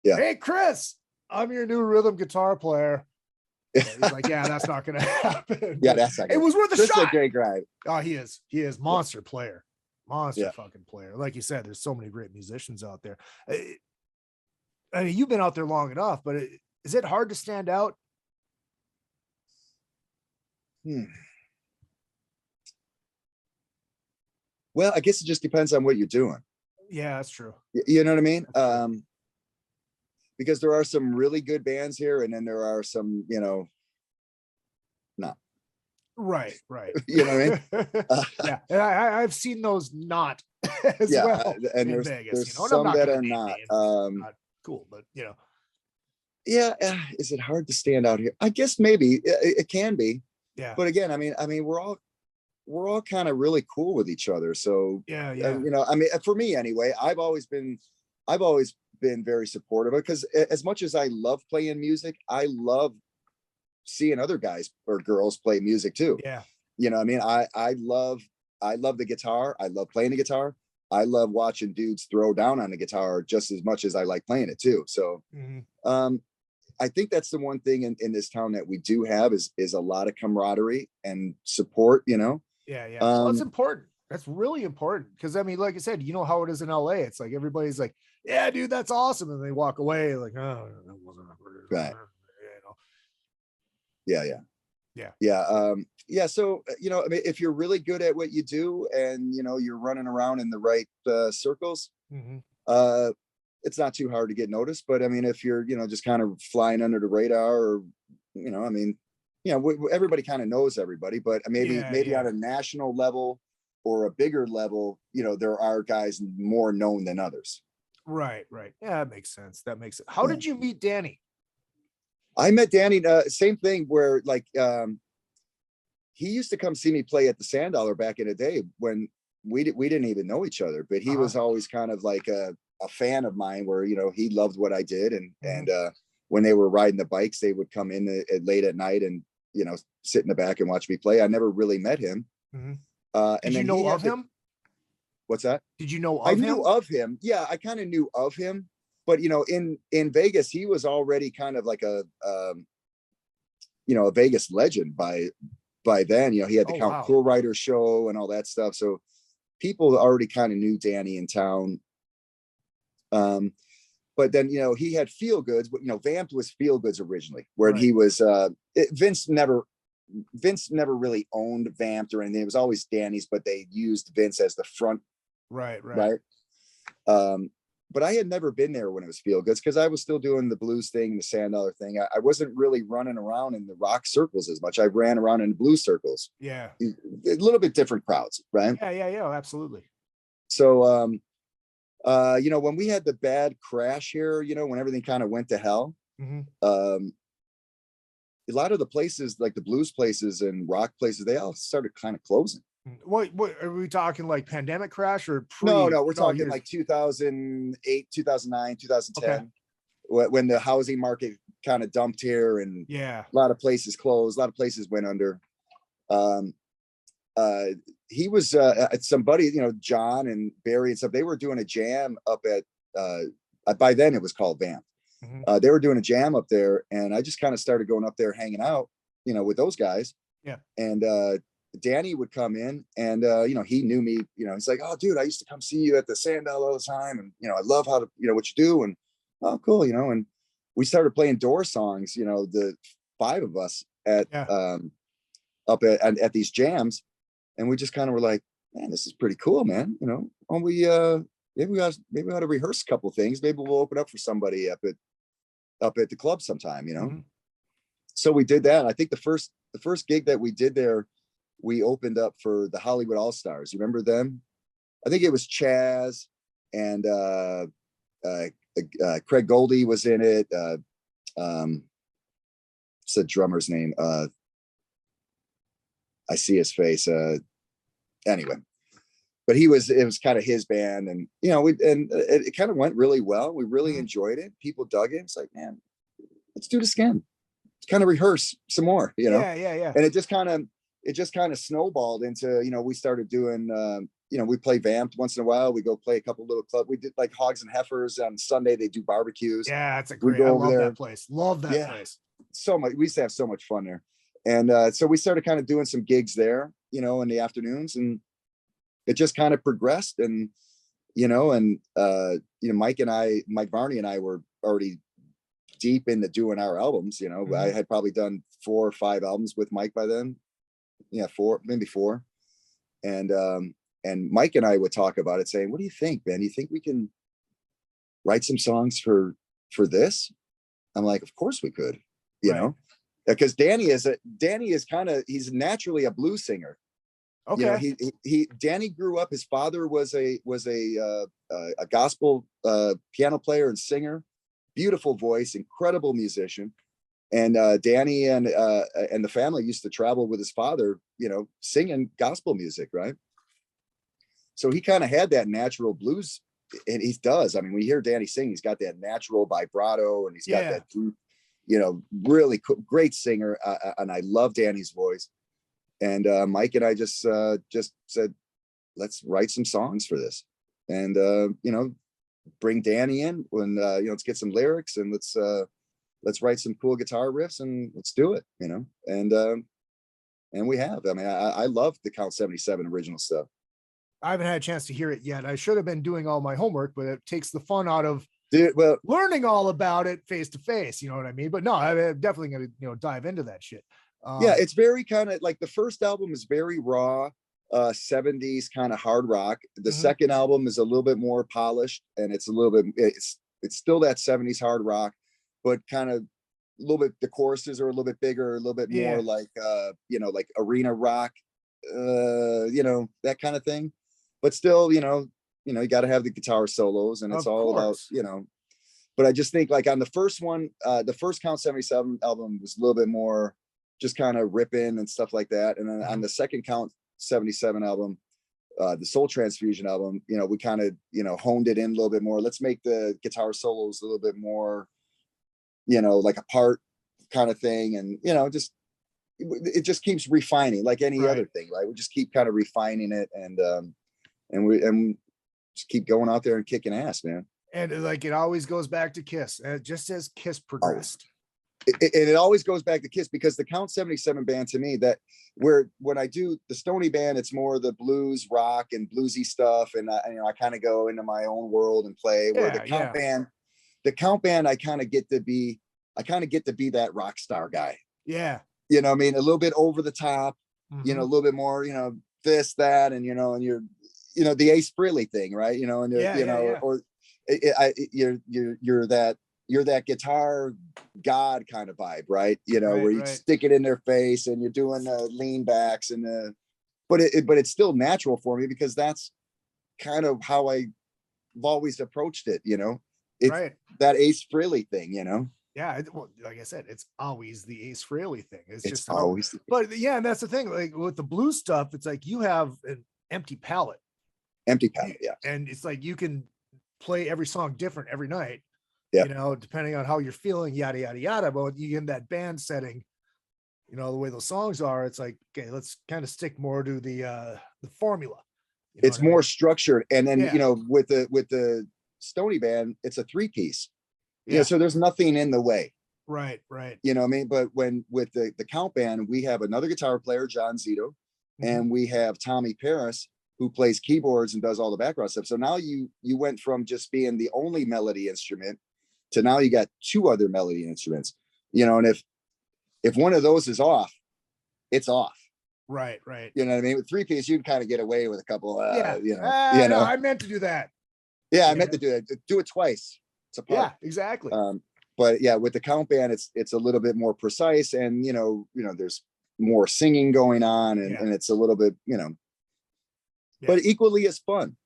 Yeah. Hey Chris, I'm your new rhythm guitar player. He's like, yeah, that's not gonna happen. Yeah, that's not. It was worth a shot. A great guy. Oh, he is monster player. Monster fucking player. Like you said, there's so many great musicians out there. I mean, you've been out there long enough, but is it hard to stand out? Well, I guess it just depends on what you're doing. Yeah, that's true. You know what I mean? Because there are some really good bands here, and then there are some, not. Right. You know what I mean? Yeah, and I've seen those not as well. And there's Vegas, there's some that are not. Not cool, but Yeah, is it hard to stand out here? I guess maybe it can be. Yeah. But again, I mean, we're all kind of really cool with each other. So yeah. I mean, for me anyway, I've always been very supportive, because as much as I love playing music, I love seeing other guys or girls play music too. Yeah. I mean, I love the guitar. I love playing the guitar. I love watching dudes throw down on the guitar just as much as I like playing it too. So, I think that's the one thing in this town that we do have is a lot of camaraderie and support, Yeah. Well, it's important. That's really important. Because I mean, like I said, you know how it is in LA. It's like everybody's like, yeah, dude, that's awesome. And they walk away like, oh, that wasn't right. Yeah. So, I mean, if you're really good at what you do and, you're running around in the right circles, it's not too hard to get noticed. But I mean, if you're, just kind of flying under the radar, or, I mean, everybody kind of knows everybody, but maybe on a national level or a bigger level, there are guys more known than others. Right. Yeah, that makes sense. How did you meet Danny? I met Danny, same thing where like, he used to come see me play at the Sand Dollar back in the day when we didn't even know each other, but he was always kind of like a fan of mine where, he loved what I did. And when they were riding the bikes, they would come in late at night and, sit in the back and watch me play. I never really met him. Did you know of him? What's that? Did you know of him? I knew of him. Yeah, I kind of knew of him. But, in Vegas, he was already kind of like a Vegas legend by by then. You know, he had the Oh, Count wow. Cool Writer show and all that stuff. So people already kind of knew Danny in town. But then, you know, he had Feel Goods, but, you know, Vamped was Feel Goods originally, where Right. he was, Vince never really owned Vamped or anything. It was always Danny's, but they used Vince as the front. Right. But I had never been there when it was Feel Goods because I was still doing the blues thing, the Sand Dollar thing. I wasn't really running around in the rock circles as much. I ran around in the blues circles. Yeah. A little bit different crowds, right? Yeah, absolutely. So, you know, when we had the bad crash here, you know, when everything kind of went to hell, Mm-hmm. a lot of the places, like the blues places and rock places, they all started kind of closing. What are we talking, like pandemic crash or No, we're talking like 2008, 2009, 2010, okay. when the housing market kind of dumped here and Yeah, a lot of places closed, a lot of places went under. He was somebody, you know, John and Barry and stuff, they were doing a jam up at by then it was called Vamp. Mm-hmm. They were doing a jam up there, and I just kind of started going up there hanging out, you know, with those guys. Yeah. And Danny would come in, and you know, he knew me, you know, he's like, "Oh dude, I used to come see you at the Sandal all the time, and you know, I love how to, you know, what you do." And oh cool, you know, and we started playing Door songs, you know, the 5 of us at up at these jams, and we just kind of were like, man, this is pretty cool, man, you know. And we maybe we ought to rehearse a couple things, maybe we'll open up for somebody up at the club sometime, you know. Mm-hmm. So we did that. I think the first gig that we did there, we opened up for the Hollywood All-Stars. You remember them? I think it was Chaz and Craig Goldie was in it. What's the drummer's name? I see his face. Anyway, but it was kind of his band, and you know, it kind of went really well. We really enjoyed it. People dug it. It's like, man, let's do this again. Let's kind of rehearse some more, you know? Yeah. And it just kind of snowballed into, you know, we started doing, you know, we play Vamped once in a while. We go play a couple little clubs. We did like Hogs and Heifers on Sunday. They do barbecues. Yeah, it's a great. I love that place. Love that place. So much. We used to have so much fun there. And so we started kind of doing some gigs there, you know, in the afternoons, and it just kind of progressed. And, you know, you know, Mike Varney and I were already deep into doing our albums. You know, Mm-hmm. I had probably done 4 or 5 albums with Mike by then. Yeah, 4, maybe 4. And Mike and I would talk about it, saying, "What do you think, Ben? You think we can write some songs for this?" I'm like, "Of course we could," you know, because Danny is he's naturally a blues singer. Okay. You know, Danny grew up. His father was a gospel piano player and singer, beautiful voice, incredible musician. And Danny and the family used to travel with his father, you know, singing gospel music, right? So he kind of had that natural blues, and he does. I mean, when you hear Danny sing, he's got that natural vibrato, and he's got that, you know, really great singer. And I love Danny's voice. And Mike and I just said, let's write some songs for this, and you know, bring Danny in when you know, let's get some lyrics, and let's write some cool guitar riffs, and let's do it, you know. And we have. I mean, I love the Count 77 original stuff. I haven't had a chance to hear it yet. I should have been doing all my homework, but it takes the fun out of learning all about it face to face. You know what I mean? But no, I'm definitely going to, you know, dive into that shit. Yeah, it's very kind of like the first album is very raw, 70s kind of hard rock. The second album is a little bit more polished, and it's a little bit, it's still that 70s hard rock, but kind of a little bit, the choruses are a little bit bigger, a little bit more like, you know, like arena rock, you know, that kind of thing. But still, you know, you got to have the guitar solos, and it's all about, you know. But I just think like on the first one, the first Count 77 album was a little bit more just kind of ripping and stuff like that. And then on the second Count 77 album, the Soul Transfusion album, you know, we kind of, you know, honed it in a little bit more. Let's make the guitar solos a little bit more, you know, like a part kind of thing. And, you know, it just keeps refining like any other thing, right? We just keep kind of refining it, and we just keep going out there and kicking ass, man. And like, it always goes back to Kiss, just as Kiss progressed. it always goes back to Kiss, because the Count 77 band, to me, that when I do the Stoney band, it's more the blues, rock, and bluesy stuff, and I kind of go into my own world and play. Where the Count band, I kind of get to be that rock star guy. Yeah. You know what I mean? A little bit over the top, a little bit more, this, that, and you're, the Ace Frehley thing, right? And you're that guitar god kind of vibe, right? Where you stick it in their face and you're doing the lean backs but it's still natural for me, because that's kind of how I've always approached it. It's that Ace Frehley thing, Yeah, like I said, it's always the Ace Frehley thing. It's just always. But yeah, and that's the thing. Like with the blues stuff, it's like you have an empty palette. Yeah. And it's like you can play every song different every night. Yeah. Depending on how you're feeling, yada yada yada. But you get in that band setting, the way those songs are, it's like, okay, let's kind of stick more to the formula. It's more structured, and then with the Stoney band, it's a 3-piece. So there's nothing in the way. Right. You know what I mean? But when with the Count band, we have another guitar player, John Zito, and we have Tommy Paris, who plays keyboards and does all the background stuff. So now you went from just being the only melody instrument to now you got 2 other melody instruments. And if one of those is off, it's off. Right. You know what I mean? With 3-piece, you can kind of get away with a couple. No, I meant to do that. Yeah, I meant to do it. Do it twice. It's a part. Yeah, exactly. But yeah, with the Count band, it's a little bit more precise, and there's more singing going on, and it's a little bit, but equally as fun.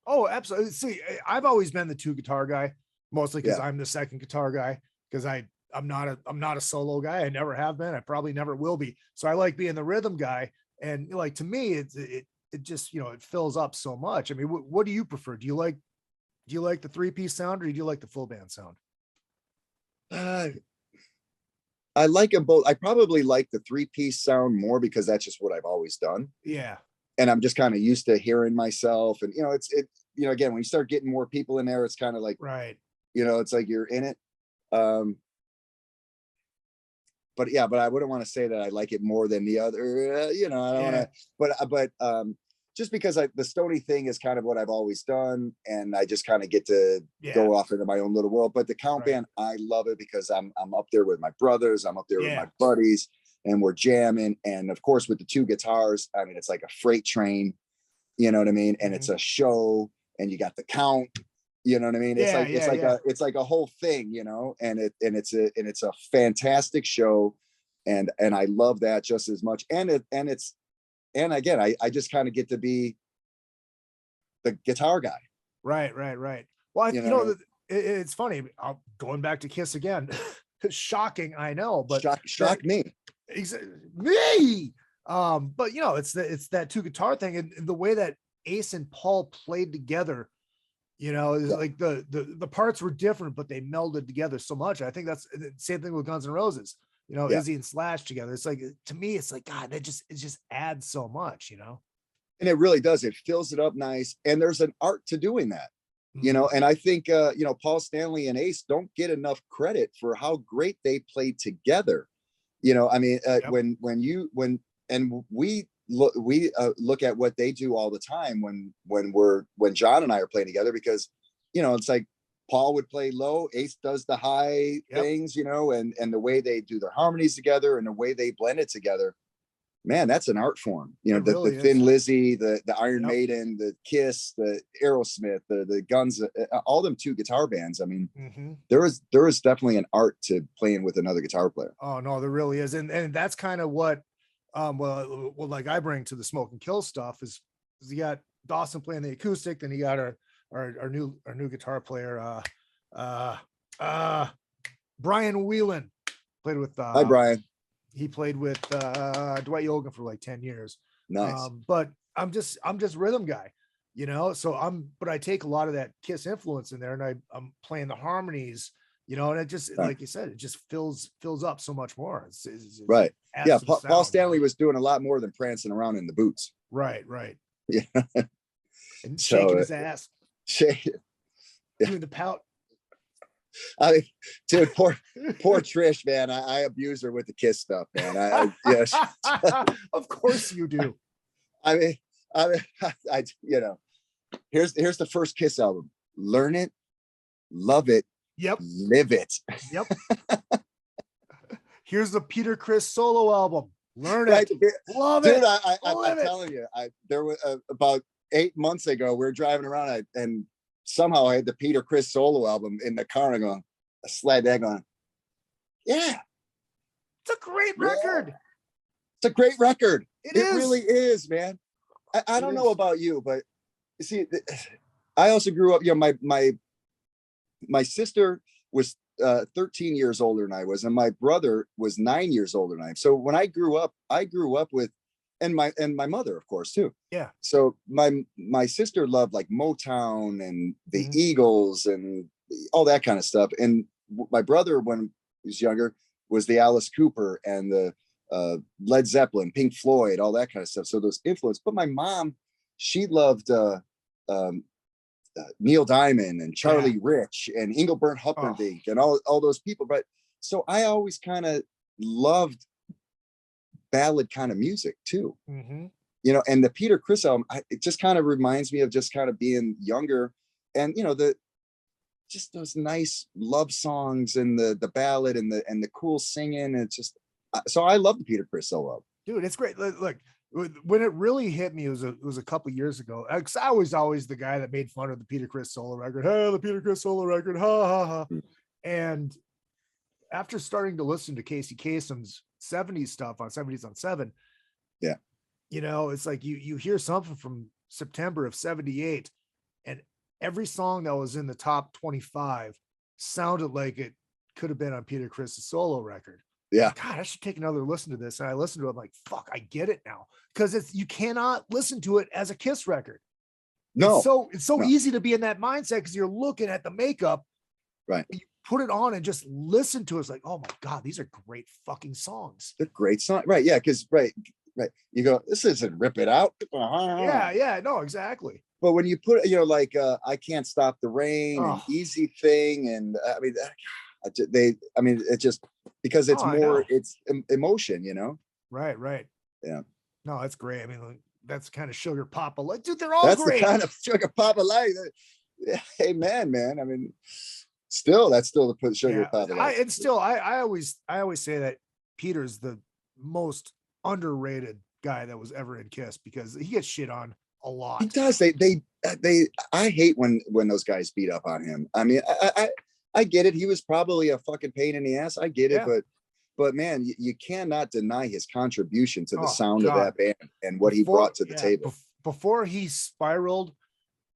Oh, absolutely. See, I've always been the 2 guitar guy, mostly because I'm the second guitar guy, because I'm not a solo guy. I never have been. I probably never will be. So I like being the rhythm guy, and like, to me, it just, it fills up so much. I mean, what do you prefer? Do you like the 3-piece sound, or do you like the full band sound? I like them both. I probably like the 3-piece sound more, because that's just what I've always done. Yeah. And I'm just kind of used to hearing myself, and again, when you start getting more people in there, it's kind of like, right. It's like you're in it. But I wouldn't want to say that I like it more than the other, I don't want to, but just because the Stoney thing is kind of what I've always done, and I just kind of get to go off into my own little world. But the Count band, I love it, because I'm up there with my brothers, I'm up there with my buddies, and we're jamming. And of course, with the 2 guitars, I mean, it's like a freight train, you know what I mean? And it's a show, and you got the Count, you know what I mean? It's like a whole thing, and it's a fantastic show. And I love that just as much. And again, I just kind of get to be the guitar guy. Right. Well, it's funny. Going back to Kiss again. Shocking, I know, but shock me. Me. But it's that 2 guitar thing, and the way that Ace and Paul played together. Like the parts were different, but they melded together so much. I think that's the same thing with Guns N' Roses. Izzy and Slash together. It's like, to me, it's like, God, it just adds so much, And it really does. It fills it up nice. And there's an art to doing that, and I think, Paul Stanley and Ace don't get enough credit for how great they played together. I mean, when we look at what they do all the time when John and I are playing together, because, it's like, Paul would play low, Ace does the high things, and the way they do their harmonies together and the way they blend it together, man, that's an art form. The Thin Lizzy, the Iron Maiden, the Kiss, the Aerosmith, the Guns, all them 2 guitar bands. I mean, there is definitely an art to playing with another guitar player. Oh no, there really is. And that's kind of what, like I bring to the Smoke and Kill stuff is you got Dawson playing the acoustic, then you got our new guitar player, Brian Whelan, played with Hi Brian. He played with Dwight Yoakam for like 10 years. Nice. But I'm just rhythm guy, so but I take a lot of that Kiss influence in there, and I'm playing the harmonies, and it just, like you said, it just fills up so much more. It's right. Yeah. Paul Stanley was doing a lot more than prancing around in the boots. Right. Yeah. And shaking his ass. Shake it. Doing the pout. I mean, dude, poor Trish, man. I abuse her with the Kiss stuff, man. Yes. Of course you do. I mean, here's the first Kiss album. Learn it, love it, yep, live it. Yep. Here's the Peter Criss solo album. Learn it, love dude, it. I'm telling you, there was about 8 months ago, we were driving around and somehow I had the Peter Criss solo album in the car and going, a slide bag on. Yeah. It's a great record. It's a great record. It is. Really is, man. I don't know about you, but you see, I also grew up, my sister was 13 years older than I was, and my brother was 9 years older than I am. So when I grew up with, and my mother, of course, too. Yeah. So my sister loved like Motown and the Eagles and all that kind of stuff. And my brother, when he was younger, was the Alice Cooper and the Led Zeppelin, Pink Floyd, all that kind of stuff. So those influence. But my mom, she loved Neil Diamond and Charlie Rich and Engelbert Humperdinck and all those people. But so I always kind of loved ballad kind of music too. And the Peter Criss album, it just kind of reminds me of just kind of being younger, and just those nice love songs and the ballad and the cool singing. And it's just, so I love the Peter Criss solo. Dude, it's great. Look, when it really hit me, it was a couple years ago. Cause I was always the guy that made fun of the Peter Criss solo record. Hey, the Peter Criss solo record, ha ha ha. And after starting to listen to Casey Kasem's 70s stuff on 70s on 7, it's like you hear something from September of 78, and every song that was in the top 25 sounded like it could have been on Peter Criss's solo record. Yeah. God, I should take another listen to this. And I listened to it, I'm like, fuck, I get it now. Because you cannot listen to it as a Kiss record. No. It's so easy to be in that mindset because you're looking at the makeup. Right. You put it on and just listen to it. It's like, oh my God, these are great fucking songs. They're great songs. Right. Yeah. Because right. You go, this isn't Rip It Out. Yeah. No, exactly. But when you put, like I Can't Stop the Rain and Easy Thing, and it just, because it's more, it's emotion, Right. Yeah. No, that's great. I mean, that's kind of Sugar Papa Light. Dude, they're all that's great. The kind of Sugar Papa Light. Hey, man. I mean, that's still the Sugar Papa Light. I always say that Peter's the most underrated guy that was ever in Kiss, because he gets shit on a lot. He does. I hate when those guys beat up on him. I mean, I get it. He was probably a fucking pain in the ass. I get it, but man, you cannot deny his contribution to the sound of that band and what he brought to the table. Before he spiraled,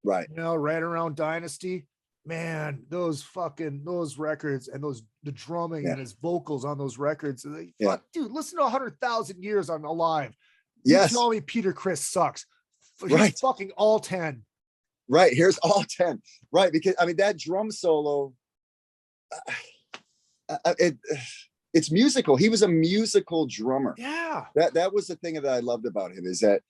right around Dynasty, man, those records and the drumming and his vocals on those records. Dude, listen to 100,000 Years on Alive. Yes. You tell me Peter Criss sucks. Right. Fucking all 10. Right. Here's all 10. Right. Because I mean, that drum solo, it's musical. He was a musical drummer. Yeah. That was the thing that I loved about him, is that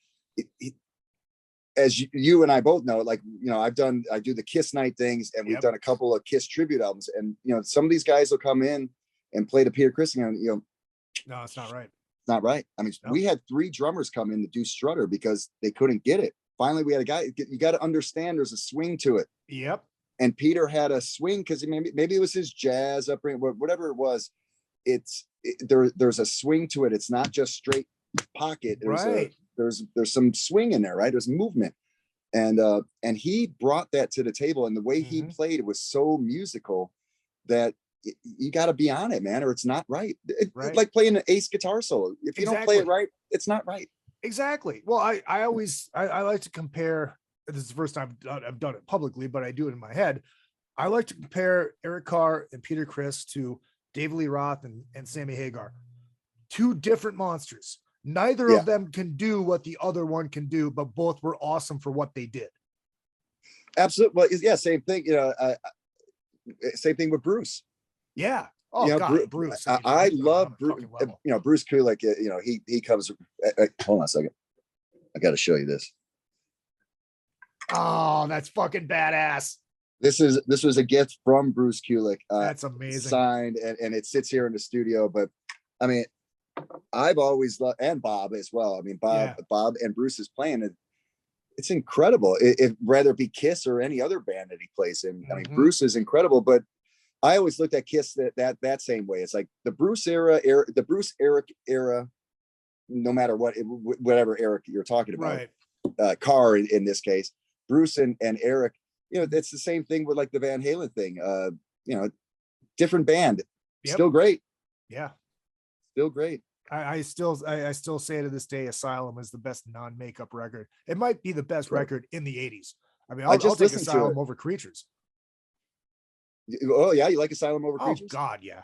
as you and I both know, like, I do the Kiss night things, and we've done a couple of Kiss tribute albums, and some of these guys will come in and play the Peter Criss, and no, it's not right. It's not right. I mean, we had 3 drummers come in to do Strutter because they couldn't get it. Finally, we had a guy. You got to understand, there's a swing to it. Yep. And Peter had a swing because maybe it was his jazz upbringing, whatever it was. There's a swing to it. It's not just straight pocket. There's some swing in there, right? There's movement, and he brought that to the table. And the way he played, it was so musical that you got to be on it, man, or it's not right. It's like playing an ace guitar solo. If you don't play it right, it's not right. Exactly. Well, I like to compare. This is the first time I've done it publicly, but I do it in my head. I like to compare Eric Carr and Peter Criss to David Lee Roth and Sammy Hagar. 2 different monsters. Neither of them can do what the other one can do, but both were awesome for what they did. Absolutely. Well, yeah, same thing. Same thing with Bruce. Yeah. Oh, God, Bruce. I love Bruce. Bruce Kulick. He comes. Hold on a second. I got to show you this. Oh, that's fucking badass. This was a gift from Bruce Kulick. That's amazing. Signed, and it sits here in the studio. But I mean, I've always loved, and Bob as well. I mean, Bob and Bruce is playing it. It's incredible. Whether it be Kiss or any other band that he plays in. I mean, Bruce is incredible, but I always looked at Kiss that same way. It's like the Bruce the Bruce Eric era, no matter whatever Eric you're talking about, right. Carr in this case, Bruce and Eric, you know, that's the same thing with like the Van Halen thing. You know, different band, still great. Yeah, still great. I still say to this day, Asylum is the best non-makeup record. It might be the best record in the 80s. I mean, I'll take Asylum over Creatures. Oh yeah, you like Asylum over Creatures? Oh God, yeah.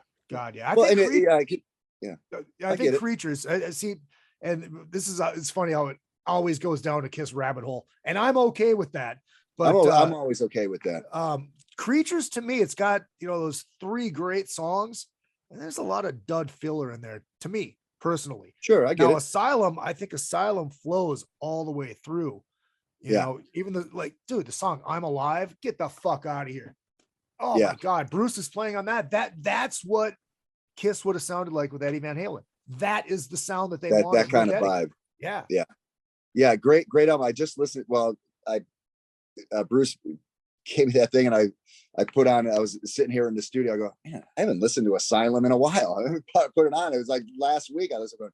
I think Creatures. See, and this is it's funny how it always goes down to Kiss rabbit hole, and I'm okay with that. But I'm always okay with that. Creatures, to me, it's got, you know, those 3 great songs, and there's a lot of dud filler in there to me personally. Sure, I get it. Asylum, I think Asylum flows all the way through. You know, even the song "I'm Alive," get the fuck out of here. Oh my God, Bruce is playing on that. That's what Kiss would have sounded like with Eddie Van Halen. That is the sound that they wanted. That kind of vibe. Yeah. Great album. I just listened. Well, Bruce gave me that thing, and I put on. I was sitting here in the studio. I go, man, I haven't listened to Asylum in a while. I put it on. It was like last week. I was going,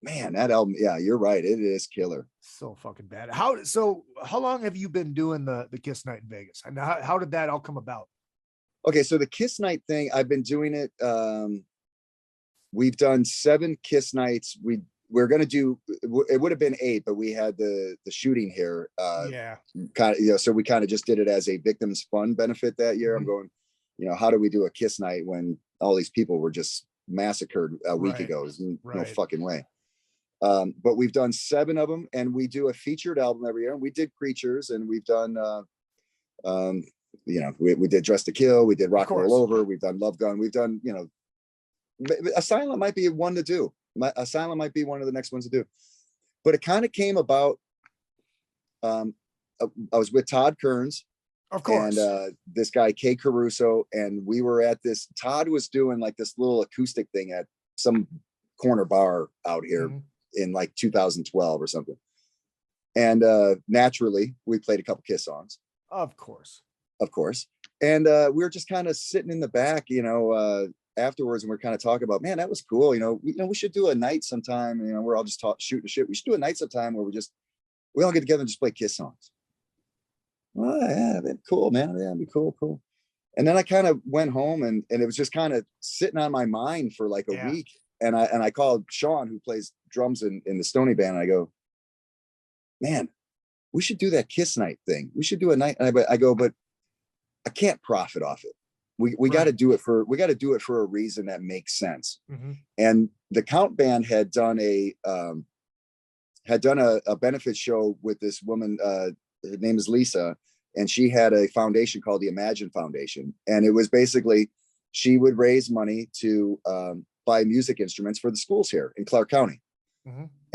man, that album. Yeah, you're right. It is killer. So fucking bad. How long have you been doing the Kiss night in Vegas? And how did that all come about? Okay, so the Kiss night thing, I've been doing it. We've done 7 Kiss nights. We're going to do, it would have been 8, but we had the shooting here. Kind of, you know, so we kind of just did it as a victims fund benefit that year. I'm going, you know, how do we do a Kiss night when all these people were just massacred a week ago? There's no fucking way. But we've done 7 of them, and we do a featured album every year. And we did Creatures, and we've done, you know, we did Dress to Kill, we did Rock and Roll Over, we've done Love Gun, we've done, you know, Asylum might be one to do. Asylum might be one of the next ones to do. But it kind of came about. I was with Todd Kearns, of course, and this guy Kay Caruso, and we were at this. Todd was doing like this little acoustic thing at some corner bar out here in like 2012 or something. And naturally, we played a couple Kiss songs. Of course. And we were just kind of sitting in the back, you know, afterwards, and we're kind of talking about, man, that was cool. You know, we should do a night sometime. You know, we're all just shooting the shit. We should do a night sometime where we all get together and just play Kiss songs. Oh yeah, that'd be cool, man. Yeah, that'd be cool. And then I kind of went home, and it was just kind of sitting on my mind for like a week. And I called Sean, who plays drums in the Stoney band. And I go, man, we should do that Kiss night thing. We should do a night. And I go, but I can't profit off it. We got to do it for a reason that makes sense. And the Count band had done a benefit show with this woman. Her name is Lisa, and she had a foundation called the Imagine Foundation. And it was basically, she would raise money to buy music instruments for the schools here in Clark County.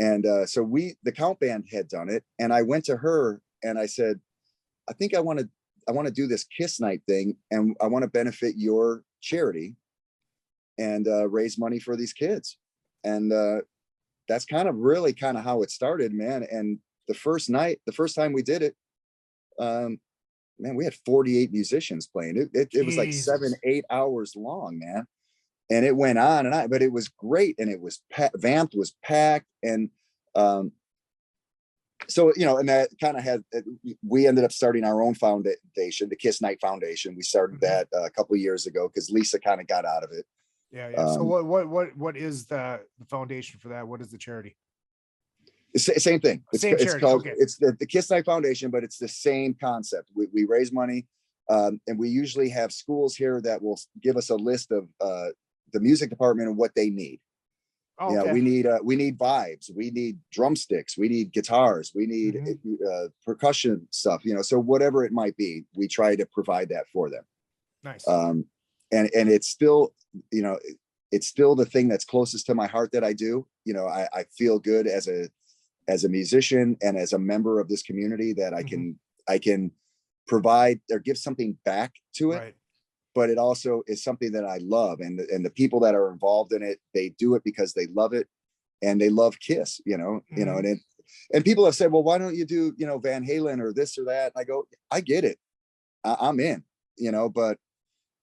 And so the Count band had done it. And I went to her and I said, I think I want to do this Kiss night thing, and I want to benefit your charity and raise money for these kids. And that's really how it started, man. And the first time we did it, man, we had 48 musicians playing. It was like 7-8 hours long, man. And it went on and on, but it was great. And it was Vamped was packed. And so, you know, and that kind of we ended up starting our own foundation, the Kiss Night Foundation. We started that a couple of years ago because Lisa kind of got out of it. Yeah. So what is the foundation for that? What is the charity? Same thing. It's called, it's the Kiss Night Foundation, but it's the same concept. We raise money, and we usually have schools here that will give us a list of the music department and what they need. We need vibes, we need drumsticks, we need guitars, we need percussion stuff, you know, so whatever it might be, we try to provide that for them. Nice. And it's still, you know, it's still the thing that's closest to my heart that I do. You know, I feel good as a musician and as a member of this community that I can provide or give something back to it. Right. But it also is something that I love. And the people that are involved in it, they do it because they love it and they love Kiss, and people have said, well, why don't you do, Van Halen or this or that? And I go, I get it. I'm in, but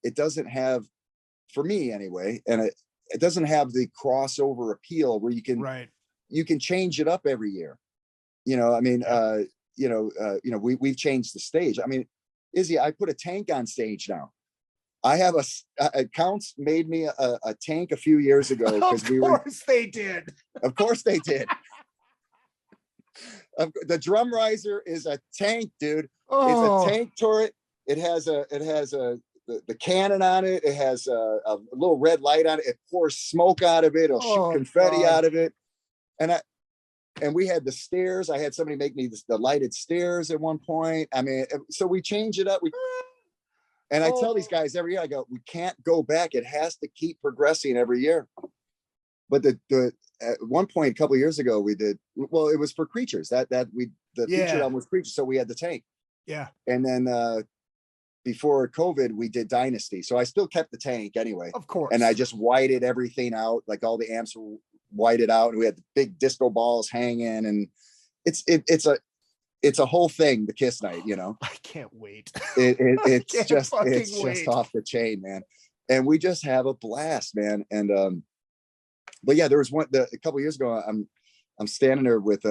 it doesn't have, for me anyway, and it doesn't have the crossover appeal where you can change it up every year. We've changed the stage. I mean, Izzy, I put a tank on stage now. I have Counts made me a tank a few years ago because they did. Of course they did. The drum riser is a tank, dude. It's a tank turret. It has the cannon on it. It has a little red light on it. It pours smoke out of it. It'll shoot confetti out of it. And we had the stairs. I had somebody make me the lighted stairs at one point. I mean, so we change it up. And I tell these guys every year, I go, we can't go back. It has to keep progressing every year. But at one point, a couple of years ago, we did, well, it was for Creatures the featured album was Creatures. So we had the tank. Yeah. And then before COVID, we did Dynasty. So I still kept the tank anyway. Of course. And I just whited everything out. Like all the amps were whited out and we had the big disco balls hanging. And it's a whole thing, the Kiss night, I can't wait. It's just off the chain, man. And we just have a blast, man. And but yeah, there was a couple of years ago, I'm standing there with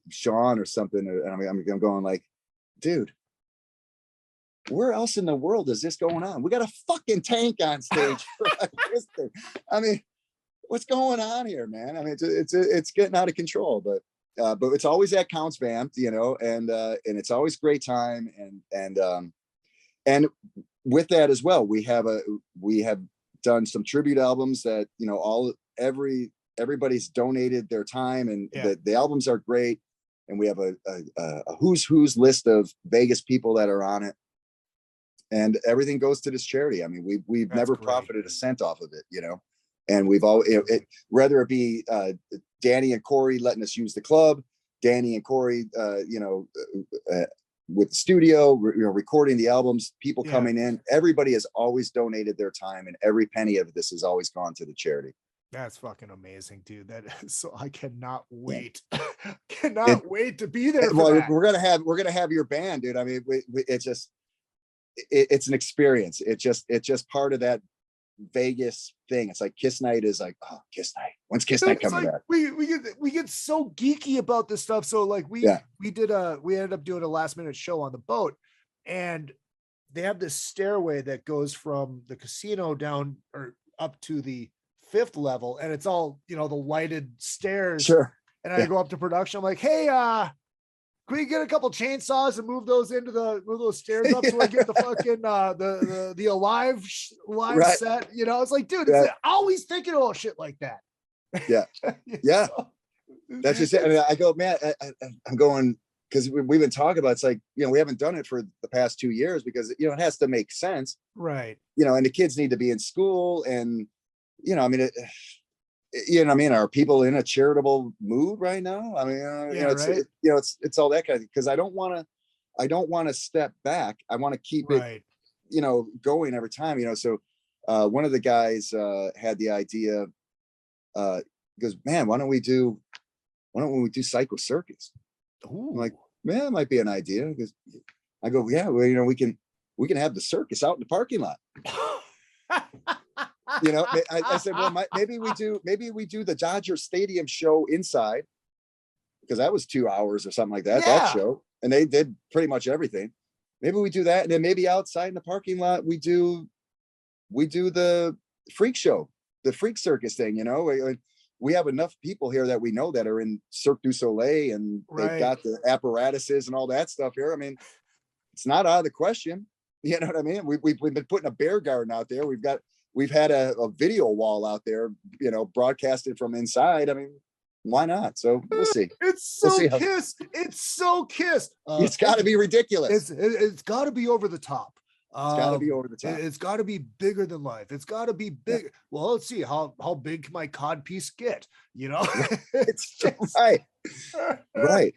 Sean or something, and I'm going like, dude, where else in the world is this going on? We got a fucking tank on stage for this thing. I mean, what's going on here, man? I mean, it's getting out of control, but it's always at Counts Vamp, and it's always great time. And with that as well, we have done some tribute albums that, everybody's donated their time, and the albums are great. And we have a who's list of Vegas people that are on it, and everything goes to this charity. I mean, we've never profited a cent off of it, and we've all, whether it be Danny and Corey letting us use the club, Danny and Corey, with the studio, recording the albums, people coming in, everybody has always donated their time, and every penny of this has always gone to the charity. That's fucking amazing, dude. That is, so I cannot wait. Wait to be there. Well, we're gonna have your band, dude. I mean, it's an experience. It's just part of that Vegas thing. It's like Kiss Night is like, oh, Kiss Night. When's Kiss Night coming back? We get so geeky about this stuff. So like we ended up doing a last minute show on the boat, and they have this stairway that goes from the casino down or up to the 5th level, and it's all the lighted stairs. Sure. And I go up to production. I'm like, hey, can we get a couple chainsaws and move those stairs up so I get the fucking the alive set? It's like, dude, it's always thinking about shit like that. Yeah. Yeah. That's just it. I mean, I go, man, I'm going, because we've been talking about, it's like, we haven't done it for the past 2 years because it has to make sense. Right. And the kids need to be in school, and I mean, are people in a charitable mood right now? I mean, it's all that kind of thing, because I don't want to step back. I want to keep it, going every time, so one of the guys had the idea, goes, man, why don't we do Psycho Circus? I'm like, man, that might be an idea. Because I go, yeah, well, we can have the circus out in the parking lot. I said, well, maybe we do the Dodger Stadium show inside, because that was 2 hours or something like that. That show, and they did pretty much everything. Maybe we do that, and then maybe outside in the parking lot we do the freak show, the freak circus thing. We have enough people here that we know that are in Cirque du Soleil, and they've got the apparatuses and all that stuff here. I mean, it's not out of the question. You know what I mean? We've been putting a bear garden out there. We've had a video wall out there, broadcasted from inside. I mean, why not? So we'll see. It's so Kiss. It's so Kiss. It's got to be ridiculous. It's got to be over the top. It's got to be over the top. It's got to be bigger than life. It's got to be big. Yeah. Well, let's see how big can my cod piece get? It's just, right.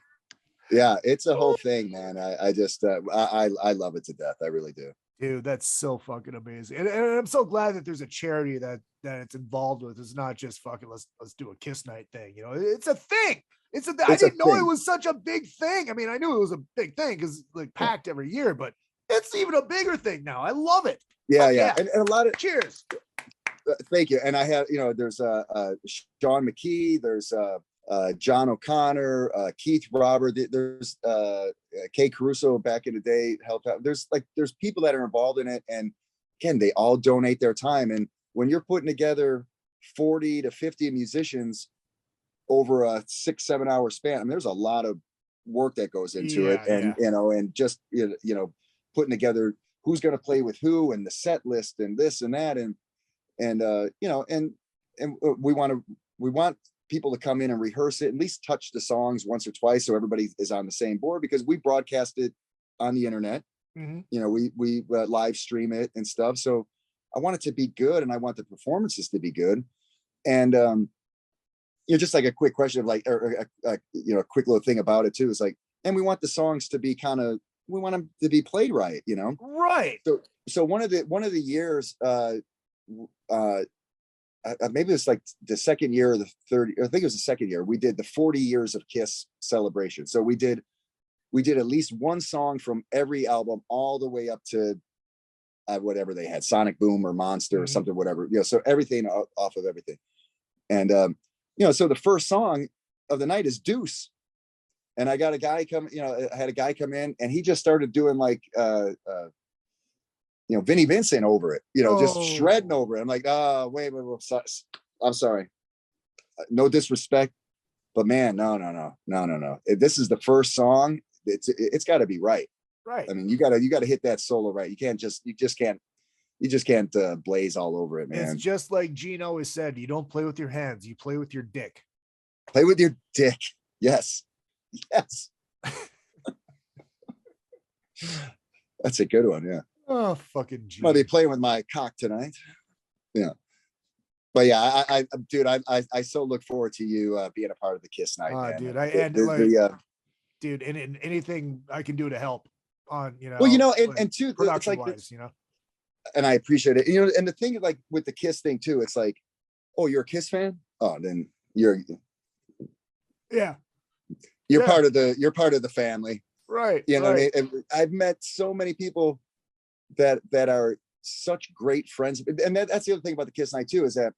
Yeah, it's a whole thing, man. I just I love it to death. I really do. Dude, that's so fucking amazing. And I'm so glad that there's a charity that it's involved with. It's not just fucking let's do a Kiss night thing. You know, it's a thing. I didn't know it was such a big thing. I mean, I knew it was a big thing because like packed every year, but it's even a bigger thing now. I love it. Yeah. And a lot of cheers. Thank you. And I have, there's Sean McKee, there's John O'Connor, Keith Robert, there's Kay Caruso back in the day helped out. There's people that are involved in it, and again, they all donate their time. And when you're putting together 40 to 50 musicians over a 6-7 hour span, I mean, there's a lot of work that goes into it, and and just putting together who's going to play with who, and the set list, and this and that, and we want people to come in and rehearse it, at least touch the songs once or twice, so everybody is on the same board, because we broadcast it on the internet. We live stream it and stuff. So I want it to be good, and I want the performances to be good. And just like a quick question of like, or a quick little thing about it too, is like, and we want the songs to be we want them to be played right, Right. So one of the years, maybe it's like the second year or the third, I think it was the second year, we did the 40 years of Kiss celebration. So we did at least one song from every album all the way up to whatever they had, Sonic Boom or Monster or something, whatever, so everything off of everything. And so the first song of the night is Deuce, and I got a guy come, I had a guy come in, and he just started doing like Vinnie Vincent over it, just shredding over it. I'm like, wait, I'm sorry. No disrespect, but man, no. This is the first song. It's got to be right. Right. I mean, you got to hit that solo right. You just can't blaze all over it, man. It's just like Gene always said, you don't play with your hands, you play with your dick. Play with your dick. Yes. That's a good one. Yeah. Oh, fucking Gene. I'll be playing with my cock tonight. Yeah. But yeah, dude, I so look forward to you being a part of the Kiss night, man. Dude, and anything I can do to help on, well, and too, it's like wise, and I appreciate it. And the thing like with the Kiss thing too, it's like, oh, you're a Kiss fan? Oh, then you're part of the family. Right. What I mean? And I've met so many people that are such great friends. And that's the other thing about the Kiss night too, is that,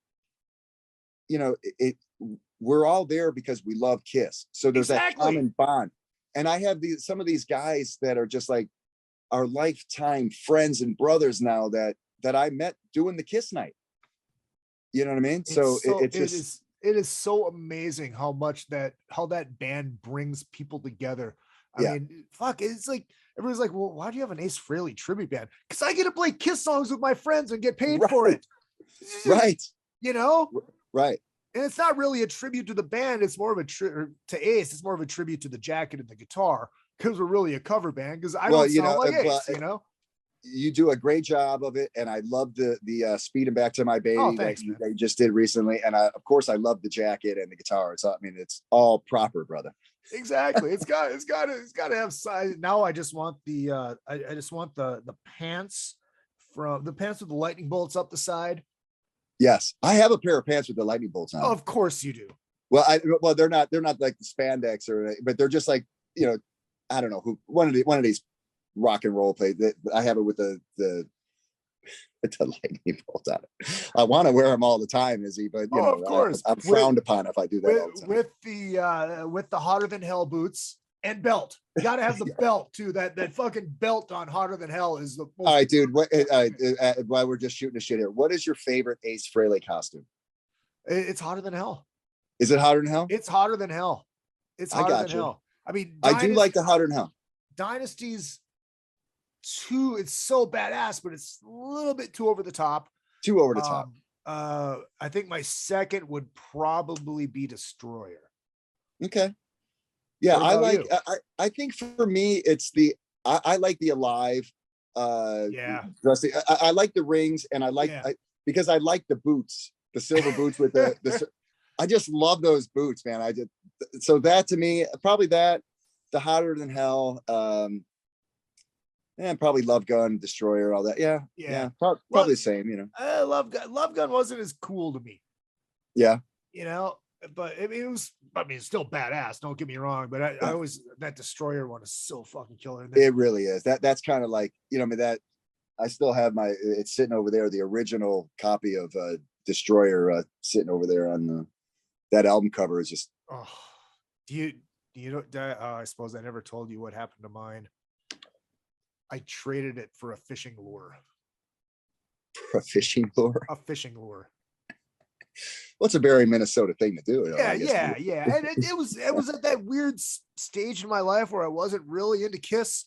we're all there because we love Kiss. So there's that common bond. And I have some of these guys that are just like our lifetime friends and brothers now that I met doing the Kiss night. You know what I mean? It is so amazing how that band brings people together. I mean, fuck, it's like everyone's like, well, why do you have an Ace Frehley tribute band? Because I get to play Kiss songs with my friends and get paid for it. Right. Right. And it's not really a tribute to the band. It's more of to Ace. It's more of a tribute to the jacket and the guitar, because we're really a cover band. Because I don't sound like Ace, You do a great job of it, and I love the Speeding Back to My Baby that you just did recently, and of course I love the jacket and the guitar. I mean, it's all proper, brother. Exactly. It's got to have size. Now I just want the pants with the lightning bolts up the side. Yes, I have a pair of pants with the lightning bolts on. Oh, of course you do. Well, they're not like the spandex but they're just like, I don't know who, one of these rock and roll plays. I have it with the lightning bolt on it. I want to wear them all the time, Izzy, but of course I'm frowned upon if I do that all the time. with the Hotter Than Hell boots and belt. You got to have the belt too. That fucking belt on Hotter Than Hell is the most. All right, dude. While we're just shooting the shit here, what is your favorite Ace Frehley costume? It's Hotter Than Hell. Is it Hotter Than Hell? It's Hotter Than Hell. It's Hotter Than Hell. I mean, I do like the Hotter Than Hell. Dynasty's it's so badass, but it's a little bit too over the top. Too over the top. I think my second would probably be Destroyer. Okay. Yeah, I think for me it's I like the Alive. I like the rings, and I like because I like the boots, the silver boots with the I just love those boots, man. So that to me, probably that. the Hotter Than Hell, and probably Love Gun, Destroyer, all that. Yeah. Probably the same, you know. Love Gun wasn't as cool to me. Yeah. You know, but I mean, it's still badass. Don't get me wrong, but I always, that Destroyer one is so fucking killer. It really is. That's kind of like, you know, I mean, that I still have it's sitting over there, the original copy of Destroyer sitting over there on that album cover is just. Oh, do you know? I suppose I never told you what happened to mine. I traded it for a fishing lure. For a fishing lure? A fishing lure. Well, it's a very Minnesota thing to do. Yeah. And it was at that weird stage in my life where I wasn't really into Kiss.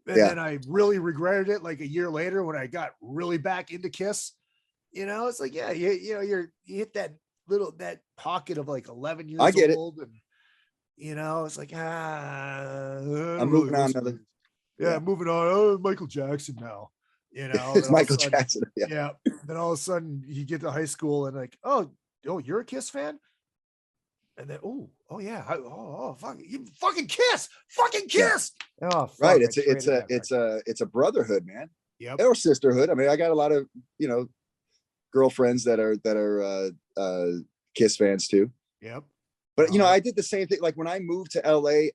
And then I really regretted it like a year later when I got really back into Kiss. You know, it's like, you hit that pocket of like 11 years old. And, you know, it's like, I'm moving on. Moving on. Oh, Michael Jackson now. You know, it's Michael Jackson. Yeah. Then all of a sudden you get to high school and like, oh, you're a Kiss fan? And then, fuck, you fucking Kiss. Yeah. Oh, fuck, right. It's a brotherhood, man. Yep. Or sisterhood. I mean, I got a lot of, you know, girlfriends that are Kiss fans too. Yep. But you know, I did the same thing. Like when I moved to LA,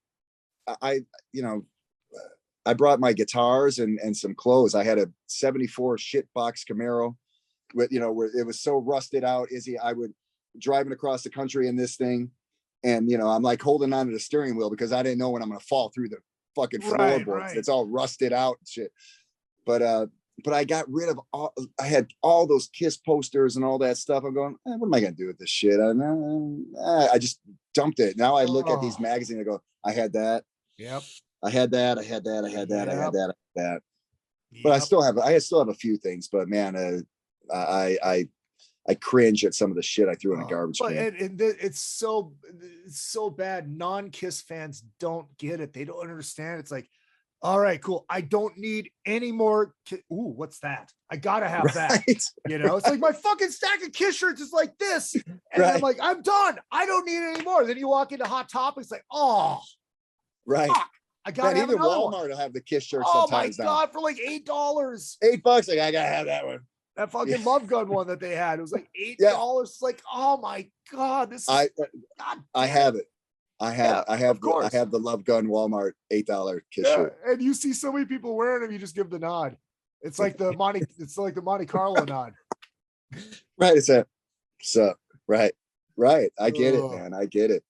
I brought my guitars and some clothes. I had a 74 shitbox Camaro with, you know, where it was so rusted out. I would driving across the country in this thing. And, you know, I'm like holding on to the steering wheel because I didn't know when I'm going to fall through the fucking floorboards. Right. It's all rusted out and shit. But I got rid of I had all those Kiss posters and all that stuff. I'm going, what am I going to do with this shit? I just dumped it. Now I look at these magazines and I go, I had that. Yep. I had that. But I still have a few things, but man, I cringe at some of the shit I threw in a garbage can. And it's so bad. Non-Kiss fans don't get it. They don't understand. It's like, all right, cool. I don't need any more. Ooh, what's that? I gotta have that. You know, it's like my fucking stack of Kiss shirts is like this, and I'm like, I'm done. I don't need it anymore. Then you walk into Hot Topics, like, oh, right. Fuck. I gotta have even Walmart one. Will have the Kiss shirts. Oh my God, now. For like $8. $8. Like I gotta have that one. That fucking Love Gun one that they had. It was like $8. It's like, oh my God, this is I have it. I have the Love Gun Walmart $8 Kiss shirt. And you see so many people wearing them, you just give the nod. It's like the Monte Carlo nod. Right. Right. I get it, man. I get it.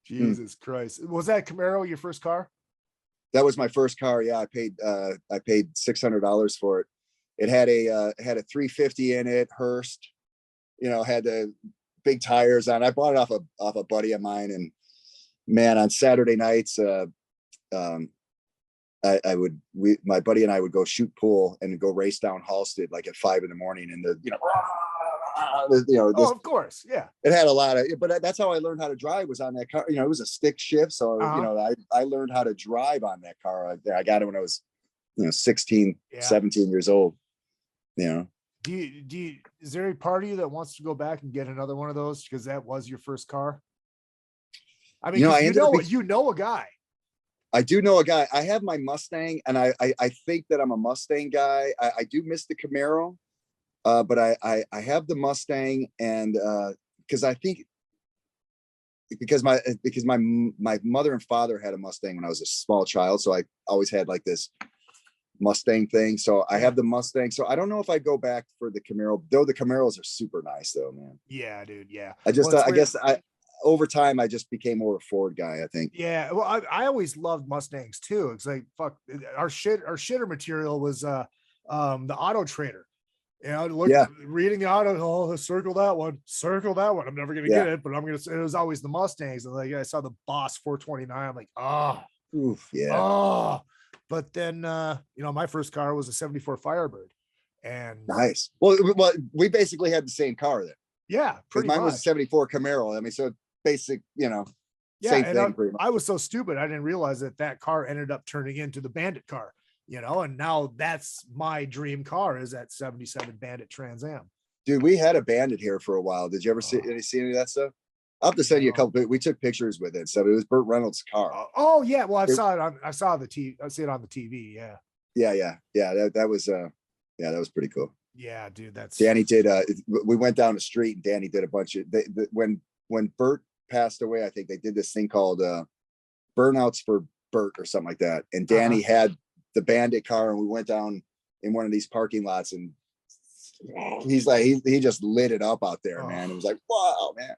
Jesus Christ. Was that Camaro your first car? That was my first car. Yeah. I paid $600 for it. It had a 350 in it, Hearst, you know, had the big tires on. I bought it off a buddy of mine, and man, on Saturday nights, my buddy and I would go shoot pool and go race down Halsted like at 5 a.m. and of course. Yeah. It had a lot of, but that's how I learned how to drive was on that car. You know, it was a stick shift. So, you know, I learned how to drive on that car. I got it when I was, 16, 17 years old, you know. Is there any part of you that wants to go back and get another one of those? Because that was your first car. I mean, you know a guy. I do know a guy. I have my Mustang, and I think that I'm a Mustang guy. I do miss the Camaro, but I have the Mustang, and because my mother and father had a Mustang when I was a small child, so I always had like this Mustang thing. So I have the Mustang. So I don't know if I go back for the Camaro, though the Camaros are super nice though, man. Yeah, dude. Yeah. Over time, I just became more of a Ford guy, I think. Yeah. Well, I always loved Mustangs too. It's like, fuck, our shitter material was the Auto Trader. You know, reading the auto, circle that one. I'm never going to get it, but it was always the Mustangs. And like, I saw the Boss 429. I'm like, but then, my first car was a 74 Firebird. And nice. Well, we basically had the same car then. Yeah. Pretty mine much. was a 74 Camaro. I mean, so basic, same thing. I was so stupid. I didn't realize that car ended up turning into the Bandit car, and now that's my dream car is that 77 Bandit Trans Am. Dude, we had a Bandit here for a while. Did you ever see any of that stuff? I'll have to send you a couple. We took pictures with it, so it was Burt Reynolds' car. Oh yeah, well I saw it on the TV. I see it on the TV. Yeah. That was pretty cool. Yeah, dude. That's Danny did. We went down the street and Danny did a bunch of. When Burt passed away, I think they did this thing called Burnouts for Burt or something like that. And Danny had the Bandit car, and we went down in one of these parking lots, and he's like, he just lit it up out there, man. It was like, wow, man.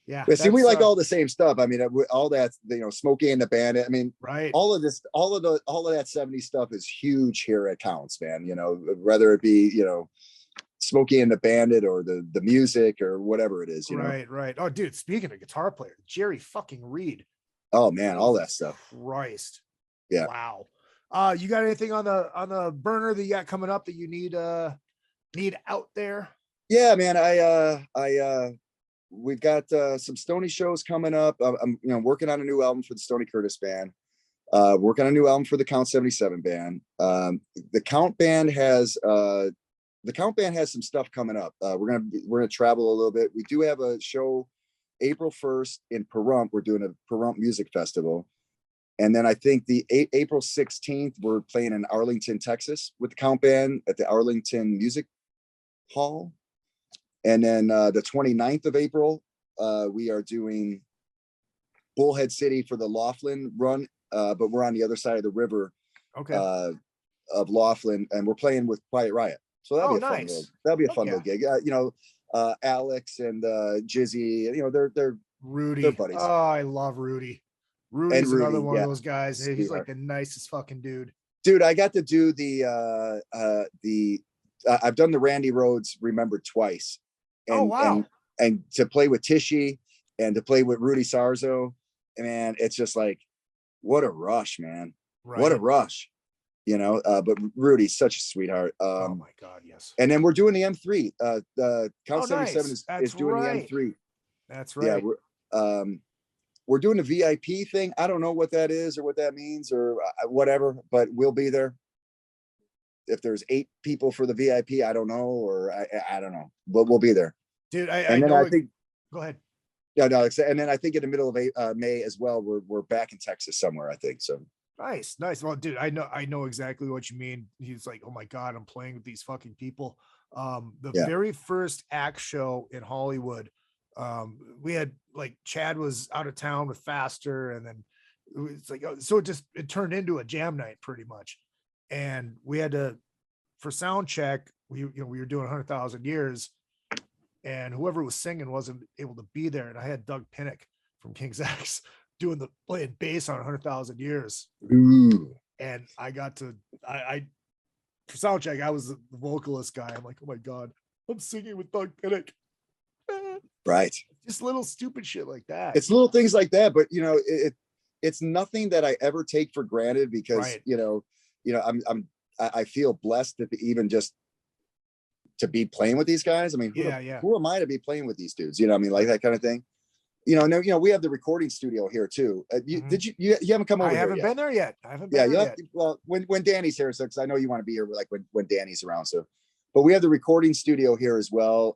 Yeah. But see, we like all the same stuff. I mean, all that, Smokey and the Bandit. I mean, right. All of that 70s stuff is huge here at Counts, man. Whether it be, Smokey and the Bandit or the music or whatever it is, Right. Oh, dude, speaking of guitar player, Jerry fucking Reed. Oh man, all that stuff. Christ. Yeah. Wow. You got anything on the burner that you got coming up that you need out there? Yeah, man. We've got some Stoney shows coming up. I'm working on a new album for the Stoney Curtis Band. Working on a new album for the Count 77 band. The Count band has some stuff coming up. We're gonna travel a little bit. We do have a show April 1st in Pahrump. We're doing a Pahrump music festival. And then I think the April 16th, we're playing in Arlington, Texas with the Count band at the Arlington Music Hall. And then the 29th of April, we are doing Bullhead City for the Laughlin run, but we're on the other side of the river of Laughlin, and we're playing with Quiet Riot. So that'll be a fun little gig. Alex and Jizzy, they're Rudy. They're buddies. Oh, I love Rudy. Rudy's another one of those guys. He's like the nicest fucking dude. Dude, I got to do I've done the Randy Rhoads Remembered twice. And, oh wow! And to play with Tishy and to play with Rudy Sarzo, man, it's just like, what a rush, man! Right. What a rush, But Rudy's such a sweetheart. Oh my God, yes. And then we're doing the M3. The Count 77 is doing the M3. That's right. Yeah, we're doing the VIP thing. I don't know what that is or what that means or whatever, but we'll be there. If there's 8 people for the VIP, I don't know, or I don't know, but we'll be there. Dude, I think. Go ahead. Yeah, no, and then I think in the middle of May as well, we're back in Texas somewhere, I think. So nice. Well, dude, I know exactly what you mean. He's like, oh my God, I'm playing with these fucking people. Very first act show in Hollywood, we had like Chad was out of town with Faster, and then it's like, so it turned into a jam night pretty much. And we had to, for sound check, we were doing 100,000 Years, and whoever was singing wasn't able to be there. And I had Doug Pinnock from King's X playing bass on 100,000 Years. Ooh. And I got to, for sound check, I was the vocalist guy. I'm like, oh my God, I'm singing with Doug Pinnock. Right. Just little stupid shit like that. It's little things like that, but it's nothing that I ever take for granted because, I feel blessed to even just to be playing with these guys. I mean, who am I to be playing with these dudes? Like that kind of thing. We have the recording studio here too. You haven't come over? I haven't been there yet. Well, when Danny's here, so because I know you want to be here, like when Danny's around. So, but we have the recording studio here as well.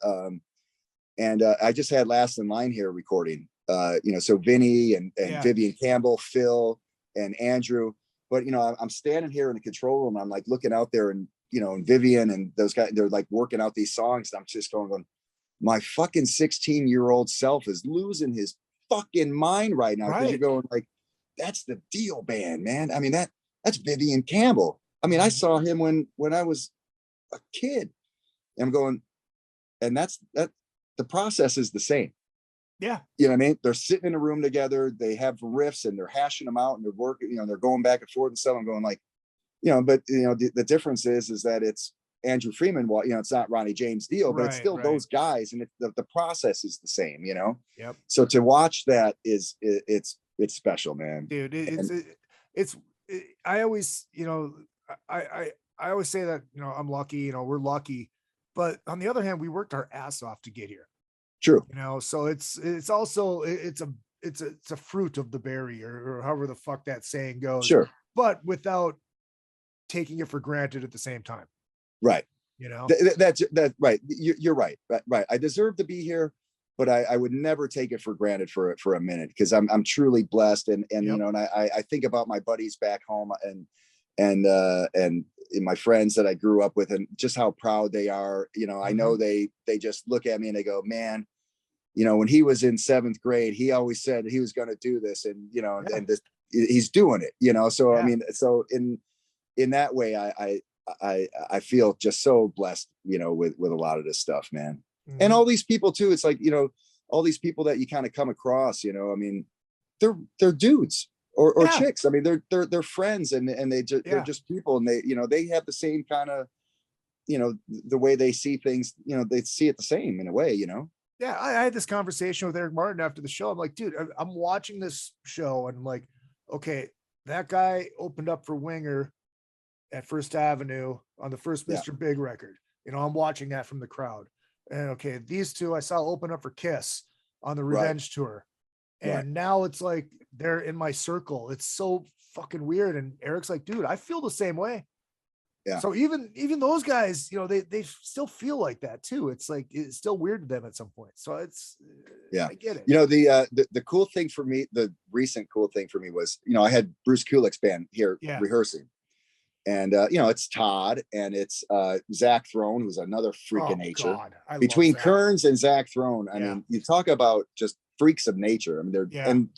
And I just had Last in Line here recording. So Vinny and Vivian Campbell, Phil and Andrew. But I'm standing here in the control room. I'm like looking out there, and and Vivian and those guys, they're like working out these songs. And I'm just going, my fucking 16-year-old self is losing his fucking mind right now. Because you're going like, that's the Deal band, man. I mean, that's Vivian Campbell. I mean, I saw him when I was a kid. And I'm going, and that's the process is the same. Yeah. You know what I mean? They're sitting in a room together. They have riffs and they're hashing them out and they're working, they're going back and forth and stuff. I'm going like, but the difference is that it's Andrew Freeman. Well, it's not Ronnie James Dio, but it's still those guys. And the process is the same, Yep. So to watch that it's special, man. Dude, I always, I always say that, I'm lucky, we're lucky, but on the other hand, we worked our ass off to get here. True. So it's also it's a fruit of the berry or however the fuck that saying goes. Sure. But without taking it for granted at the same time. Right. That's right. You're right. Right. I deserve to be here, but I would never take it for granted for a minute, because I'm truly blessed. And you know, and I think about my buddies back home and my friends that I grew up with, and just how proud they are. You know, I know they just look at me and they go, man, you know, when he was in 7th grade, he always said he was going to do this, and, you know, and this, he's doing it, you know? So, I mean, so in that way, I feel just so blessed, you know, with a lot of this stuff, man. And all these people too, it's like, you know, all these people that you kind of come across, you know, I mean, they're dudes or chicks. I mean, they're friends, and they're just people, and they, you know, they have the same kind of, you know, the way they see things, you know, they see it the same in a way, you know? Yeah. I had this conversation with Eric Martin after the show. I'm like, dude, I'm watching this show and I'm like, okay, that guy opened up for Winger at First Avenue on the first Mr. Big record. You know, I'm watching that from the crowd. And okay, these two I saw open up for Kiss on the Revenge tour. And now it's like they're in my circle. It's so fucking weird. And Eric's like, dude, I feel the same way. Yeah. So even those guys, you know, they still feel like that too. It's like, it's still weird to them at some point. So it's, I get it. You know, the cool thing for me, the recent cool thing for me was, you know, I had Bruce Kulick's band here rehearsing. And, you know, it's Todd and it's Zach Throne, who's another freak of nature. Between Kearns and Zach Throne, I mean, you talk about just freaks of nature. I mean,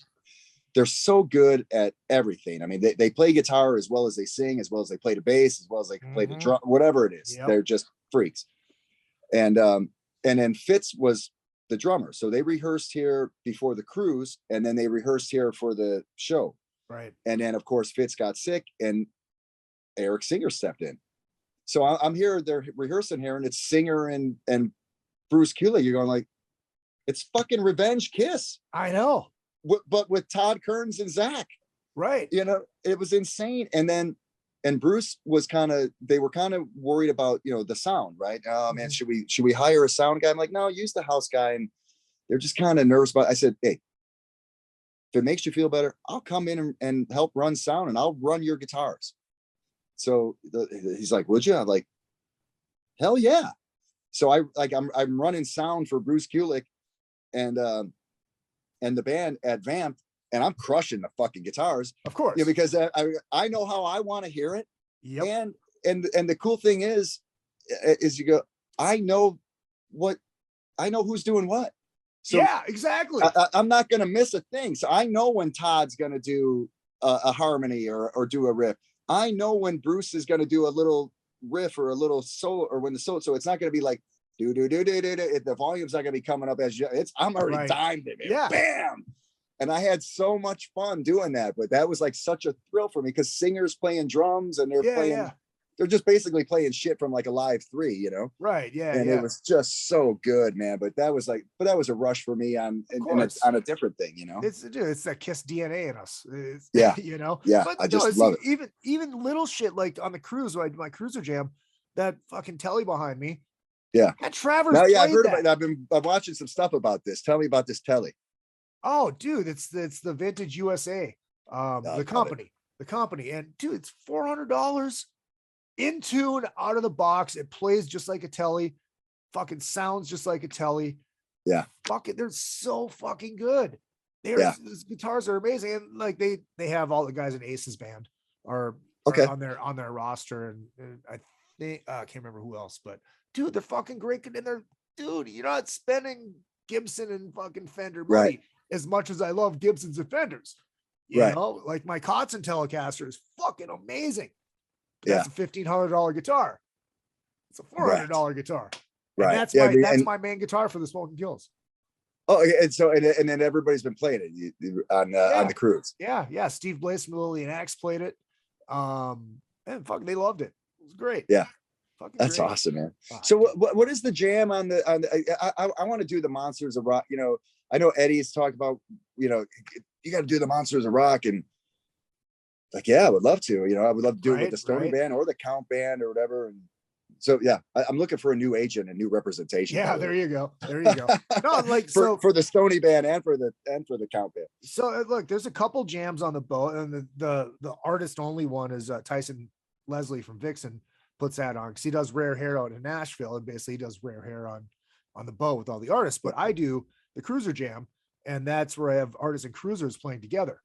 they're so good at everything. I mean, they play guitar as well as they sing, as well as they play the bass, as well as they can play the drum, whatever it is. They're just freaks. And then Fitz was the drummer. So they rehearsed here before the cruise, and then they rehearsed here for the show. Right. And then of course Fitz got sick and Eric Singer stepped in. So I'm here, they're rehearsing here, and it's Singer and Bruce Kulick. You're going like, it's fucking Revenge Kiss. I know. But with Todd Kearns and Zach. Right. You know, it was insane. And Bruce was they were kind of worried about, you know, the sound, right? Oh man, should we hire a sound guy? I'm like, no, use the house guy. And they're just kind of nervous about it. I said, hey, if it makes you feel better, I'll come in and help run sound, and I'll run your guitars. So he's like, would you? I'm like, hell yeah. So I'm running sound for Bruce Kulick and the band at Vamp, and I'm crushing the fucking guitars, of course, yeah, because I know how I want to hear it. Yep. And the cool thing is you go, I know who's doing what. So yeah, exactly. I'm not going to miss a thing. So I know when Todd's going to do a harmony or do a riff. I know when Bruce is going to do a little riff or a little solo, or when the solo, so it's not going to be like do. The volume's not going to be coming up as I'm already timed it. Yeah. Bam. And I had so much fun doing that, but that was like such a thrill for me, because Singer's playing drums and they're just basically playing shit from like a live 3, you know? Right. Yeah. And it was just so good, man. But that was a rush for me on a different thing, you know? It's that Kiss DNA in us. You know? Yeah. But I just love it. Even little shit like on the cruise, my cruiser jam, that fucking telly behind me. Yeah. That Travers. I've heard about it. I'm watching some stuff about this. Tell me about this telly. Oh, dude, it's the Vintage USA. The company. And dude, it's $400. In tune, out of the box. It plays just like a telly, fucking sounds just like a telly. Yeah. Fucking, they're so fucking good. These guitars are amazing. And like they have all the guys in Ace's band are on their roster. And I think I can't remember who else, but dude, they're fucking great. And dude, you're not spending Gibson and fucking Fender money as much as I love Gibsons and Fenders. You know, like my Kotzen Telecaster is fucking amazing. That's a $1,500 guitar. It's a $400 guitar. Right. And that's my main guitar for the Smoking Kills. Oh, and so and then everybody's been playing it on the cruise. Yeah. Steve Blaze from Lillian Axe played it. And fucking they loved it. It was great. Yeah. Fucking that's great. Awesome, man. So what is the jam on the I want to do the Monsters of Rock. You know, I know Eddie's talked about, you know, you got to do the Monsters of Rock, and like, yeah, I would love to, you know, I would love to do it with the Stoney band or the Count band or whatever. And so, yeah, I'm looking for a new agent and new representation. Yeah. There you go. No, like for the Stoney band and for the Count band. So look, there's a couple jams on the boat, and the artist only one is Tyson Leslie from Vixen puts that on, because he does Rare Hair out in Nashville, and basically he does Rare Hair on the boat with all the artists. But I do the Cruiser Jam, and that's where I have artists and cruisers playing together.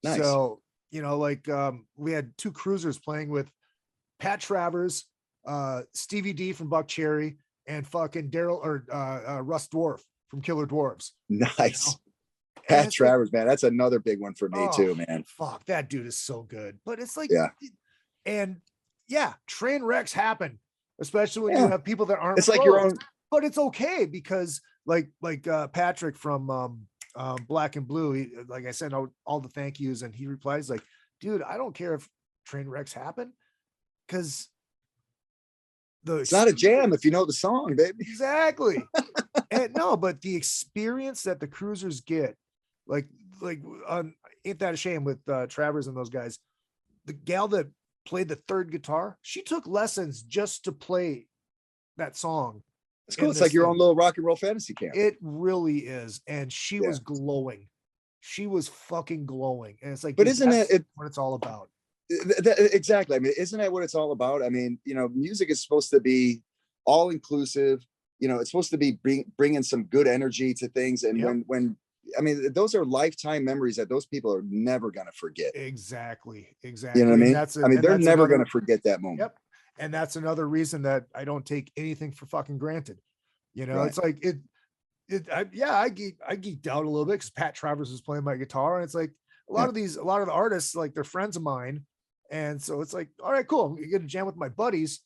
Nice. So, like we had 2 cruisers playing with Pat Travers, Stevie D from Buck Cherry, and fucking Russ Dwarf from Killer Dwarves. Nice. Pat Travers, man, that's another big one for me too, man. Fuck, that dude is so good. But it's like, and train wrecks happen, especially when you have people that aren't. It's like your own, but it's okay because like Patrick from Black and Blue, he, like I sent out all the thank yous, and he replies like, dude, I don't care if train wrecks happen, because it's not a jam if you know the song, baby. Exactly. And no, but the experience that the cruisers get, like Ain't That a Shame with Travers and those guys, the gal that played the 3rd guitar, she took lessons just to play that song. It's cool. It's like your own little rock and roll fantasy camp. It really is. And she was glowing. She was fucking glowing. And it's like, but isn't it what it's all about? Exactly. I mean, isn't that what it's all about? I mean, music is supposed to be all inclusive. It's supposed to be bringing some good energy to things. And when I mean, those are lifetime memories that those people are never going to forget. Exactly. You know what I mean? They're never going to forget that moment. Yep. And that's another reason that I don't take anything for fucking granted. Right. It's like I geeked out a little bit because Pat Travers was playing my guitar, and it's like a lot of the artists, like, they're friends of mine. And so it's like, all right, cool. I'm going to jam with my buddies,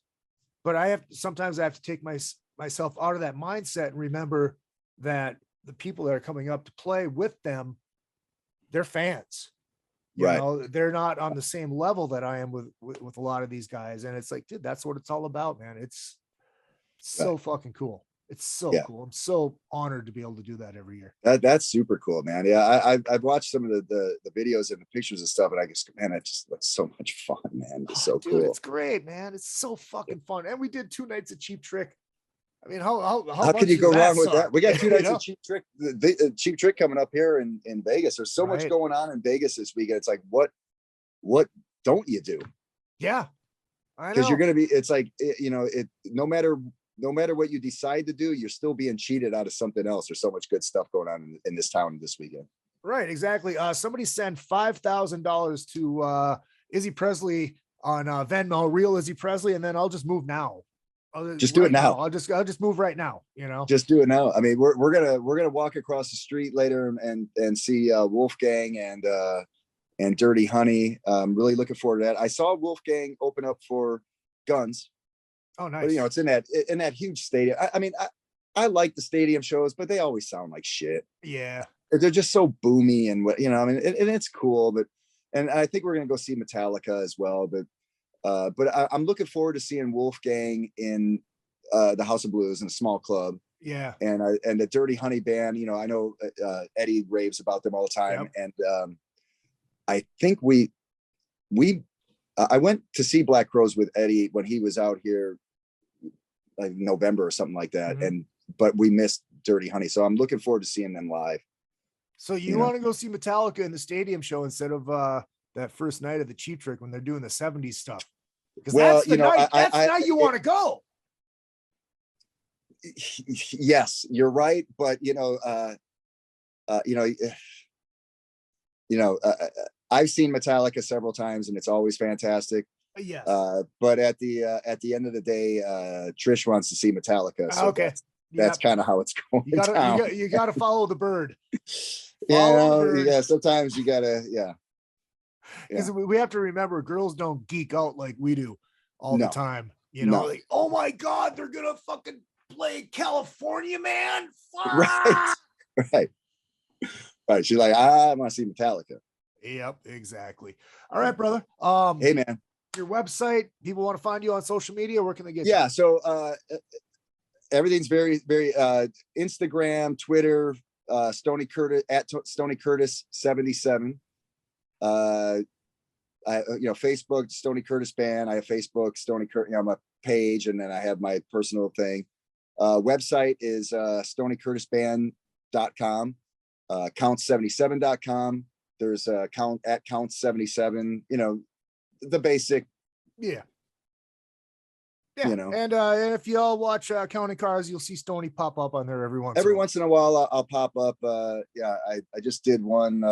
but sometimes I have to take myself out of that mindset and remember that the people that are coming up to play with them, they're fans. They're not on the same level that I am with a lot of these guys. And it's like, dude, that's what it's all about, man. It's so fucking cool. It's so cool. I'm so honored to be able to do that every year. That's super cool, man. Yeah, I've watched some of the videos and the pictures and stuff, and I just, man, it just looks so much fun, man. It's so dude, cool. It's great, man. It's so fucking fun. And we did 2 nights of Cheap Trick. I mean, how can you go wrong with that? We got 2 nights of of Cheap Trick. The Cheap Trick coming up here in Vegas. There's so much going on in Vegas this weekend. It's like, what don't you do? Yeah, I know. Because you're gonna be. It's like, no matter what you decide to do, you're still being cheated out of something else. There's so much good stuff going on in this town this weekend. Right, exactly. Somebody sent $5,000 to Izzy Presley on Venmo, real Izzy Presley, and then I'll just move now. Just do it now. I'll just move right now. Just do it now. I mean, we're gonna walk across the street later and see Wolfgang and Dirty Honey. Really looking forward to that. I saw Wolfgang open up for Guns. Oh, nice. But, it's in that huge stadium. I mean, I like the stadium shows, but they always sound like shit. Yeah, they're just so boomy and what, I mean, and it's cool, and I think we're gonna go see Metallica as well, but I'm looking forward to seeing Wolfgang in the House of Blues in a small club. Yeah. And the Dirty Honey band, I know Eddie raves about them all the time. Yep. And I think I went to see Black Crowes with Eddie when he was out here, like November or something like that. Mm-hmm. But we missed Dirty Honey. So I'm looking forward to seeing them live. So you want to go see Metallica in the stadium show instead of that first night of the Cheap Trick when they're doing the 70s stuff? Because that's the night you want to go. Yes, you're right. But I've seen Metallica several times and it's always fantastic. Yes. But at the end of the day, Trish wants to see Metallica. So okay. That's kind of how it's going. You gotta follow the bird. Yeah, sometimes you gotta, because we have to remember, girls don't geek out like we do all the time. Like, oh my God, they're gonna fucking play California, man. Fuck! Right. She's like, I want to see Metallica. Yep, exactly. All right, brother. Hey, man. Your website, people want to find you on social media. Where can they get you? Yeah, so everything's very, very Instagram, Twitter, Stoney Curtis at Stoney Curtis 77. Facebook, Stoney Curtis Band. I have Facebook, Stoney Curtis, my page, and then I have my personal thing. Website is StoneyCurtisBand.com, Count77.com. There's a count at Count77, the basic. Yeah. Yeah. You know, and if you all watch Counting Cars, you'll see Stoney pop up on there every once in a while. I'll pop up. I just did one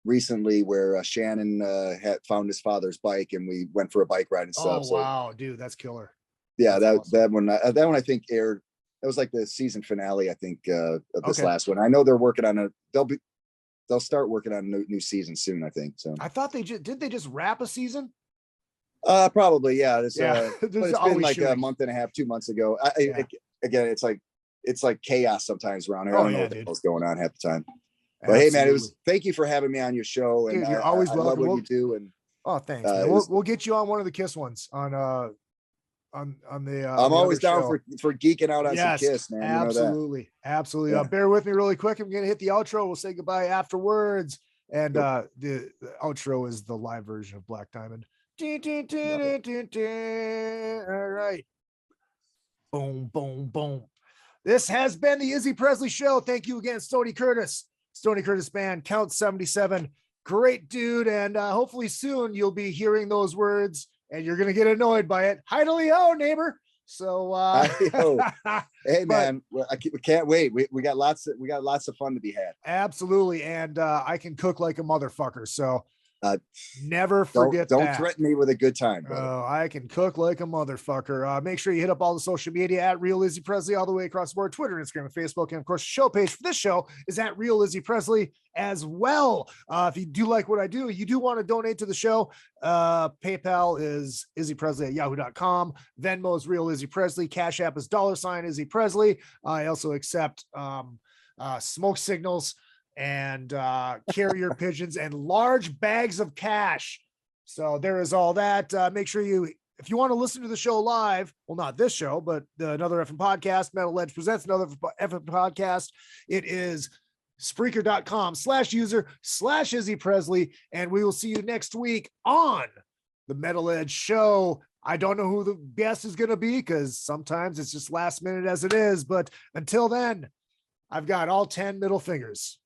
recently where Shannon had found his father's bike, and we went for a bike ride and stuff. Oh wow, dude, that's killer. Yeah, that's awesome. that one I think aired. That was like the season finale, I think, of this last one. I know they're working on they'll start working on a new season soon, I think. So I thought they just wrap a season. Probably, yeah. But it's been like a month and a half, 2 months ago. Again, it's like chaos sometimes around here. I don't know what the hell's going on half the time. But hey, man, thank you for having me on your show. And dude, you're always welcome. I love what you do. And thanks. We'll get you on one of the Kiss ones on the. I'm always down for geeking out on some Kiss, man. Absolutely, absolutely. Yeah. Bear with me really quick. I'm gonna hit the outro. We'll say goodbye afterwards. And the outro is the live version of Black Diamond. All right. Boom, boom, boom. This has been the Izzy Presley Show. Thank you again, Stoney Curtis Band Count 77. Great dude. And hopefully soon you'll be hearing those words and you're going to get annoyed by it. Hi to Leo, neighbor. So, hey man, we can't wait. We got lots of fun to be had. Absolutely. And I can cook like a motherfucker. So never forget don't that. threaten me with a good time, brother. I can cook like a motherfucker. Make sure you hit up all the social media at Real Izzy Presley all the way across the board, Twitter, Instagram, and Facebook. And of course, the show page for this show is at Real Izzy Presley as well. If you do like what I do, you do want to donate to the show. PayPal is izzypresley@yahoo.com. Venmo is Real Izzy Presley. Cash App is $Izzy Presley. I also accept smoke signals and carrier pigeons and large bags of cash. So there is all that. Make sure if you want to listen to the show live, well, not this show, but another FM podcast, Metal Edge presents another FM podcast. It is Spreaker.com/user/Izzy Presley. And we will see you next week on the Metal Edge Show. I don't know who the guest is going to be because sometimes it's just last minute as it is. But until then, I've got all 10 middle fingers.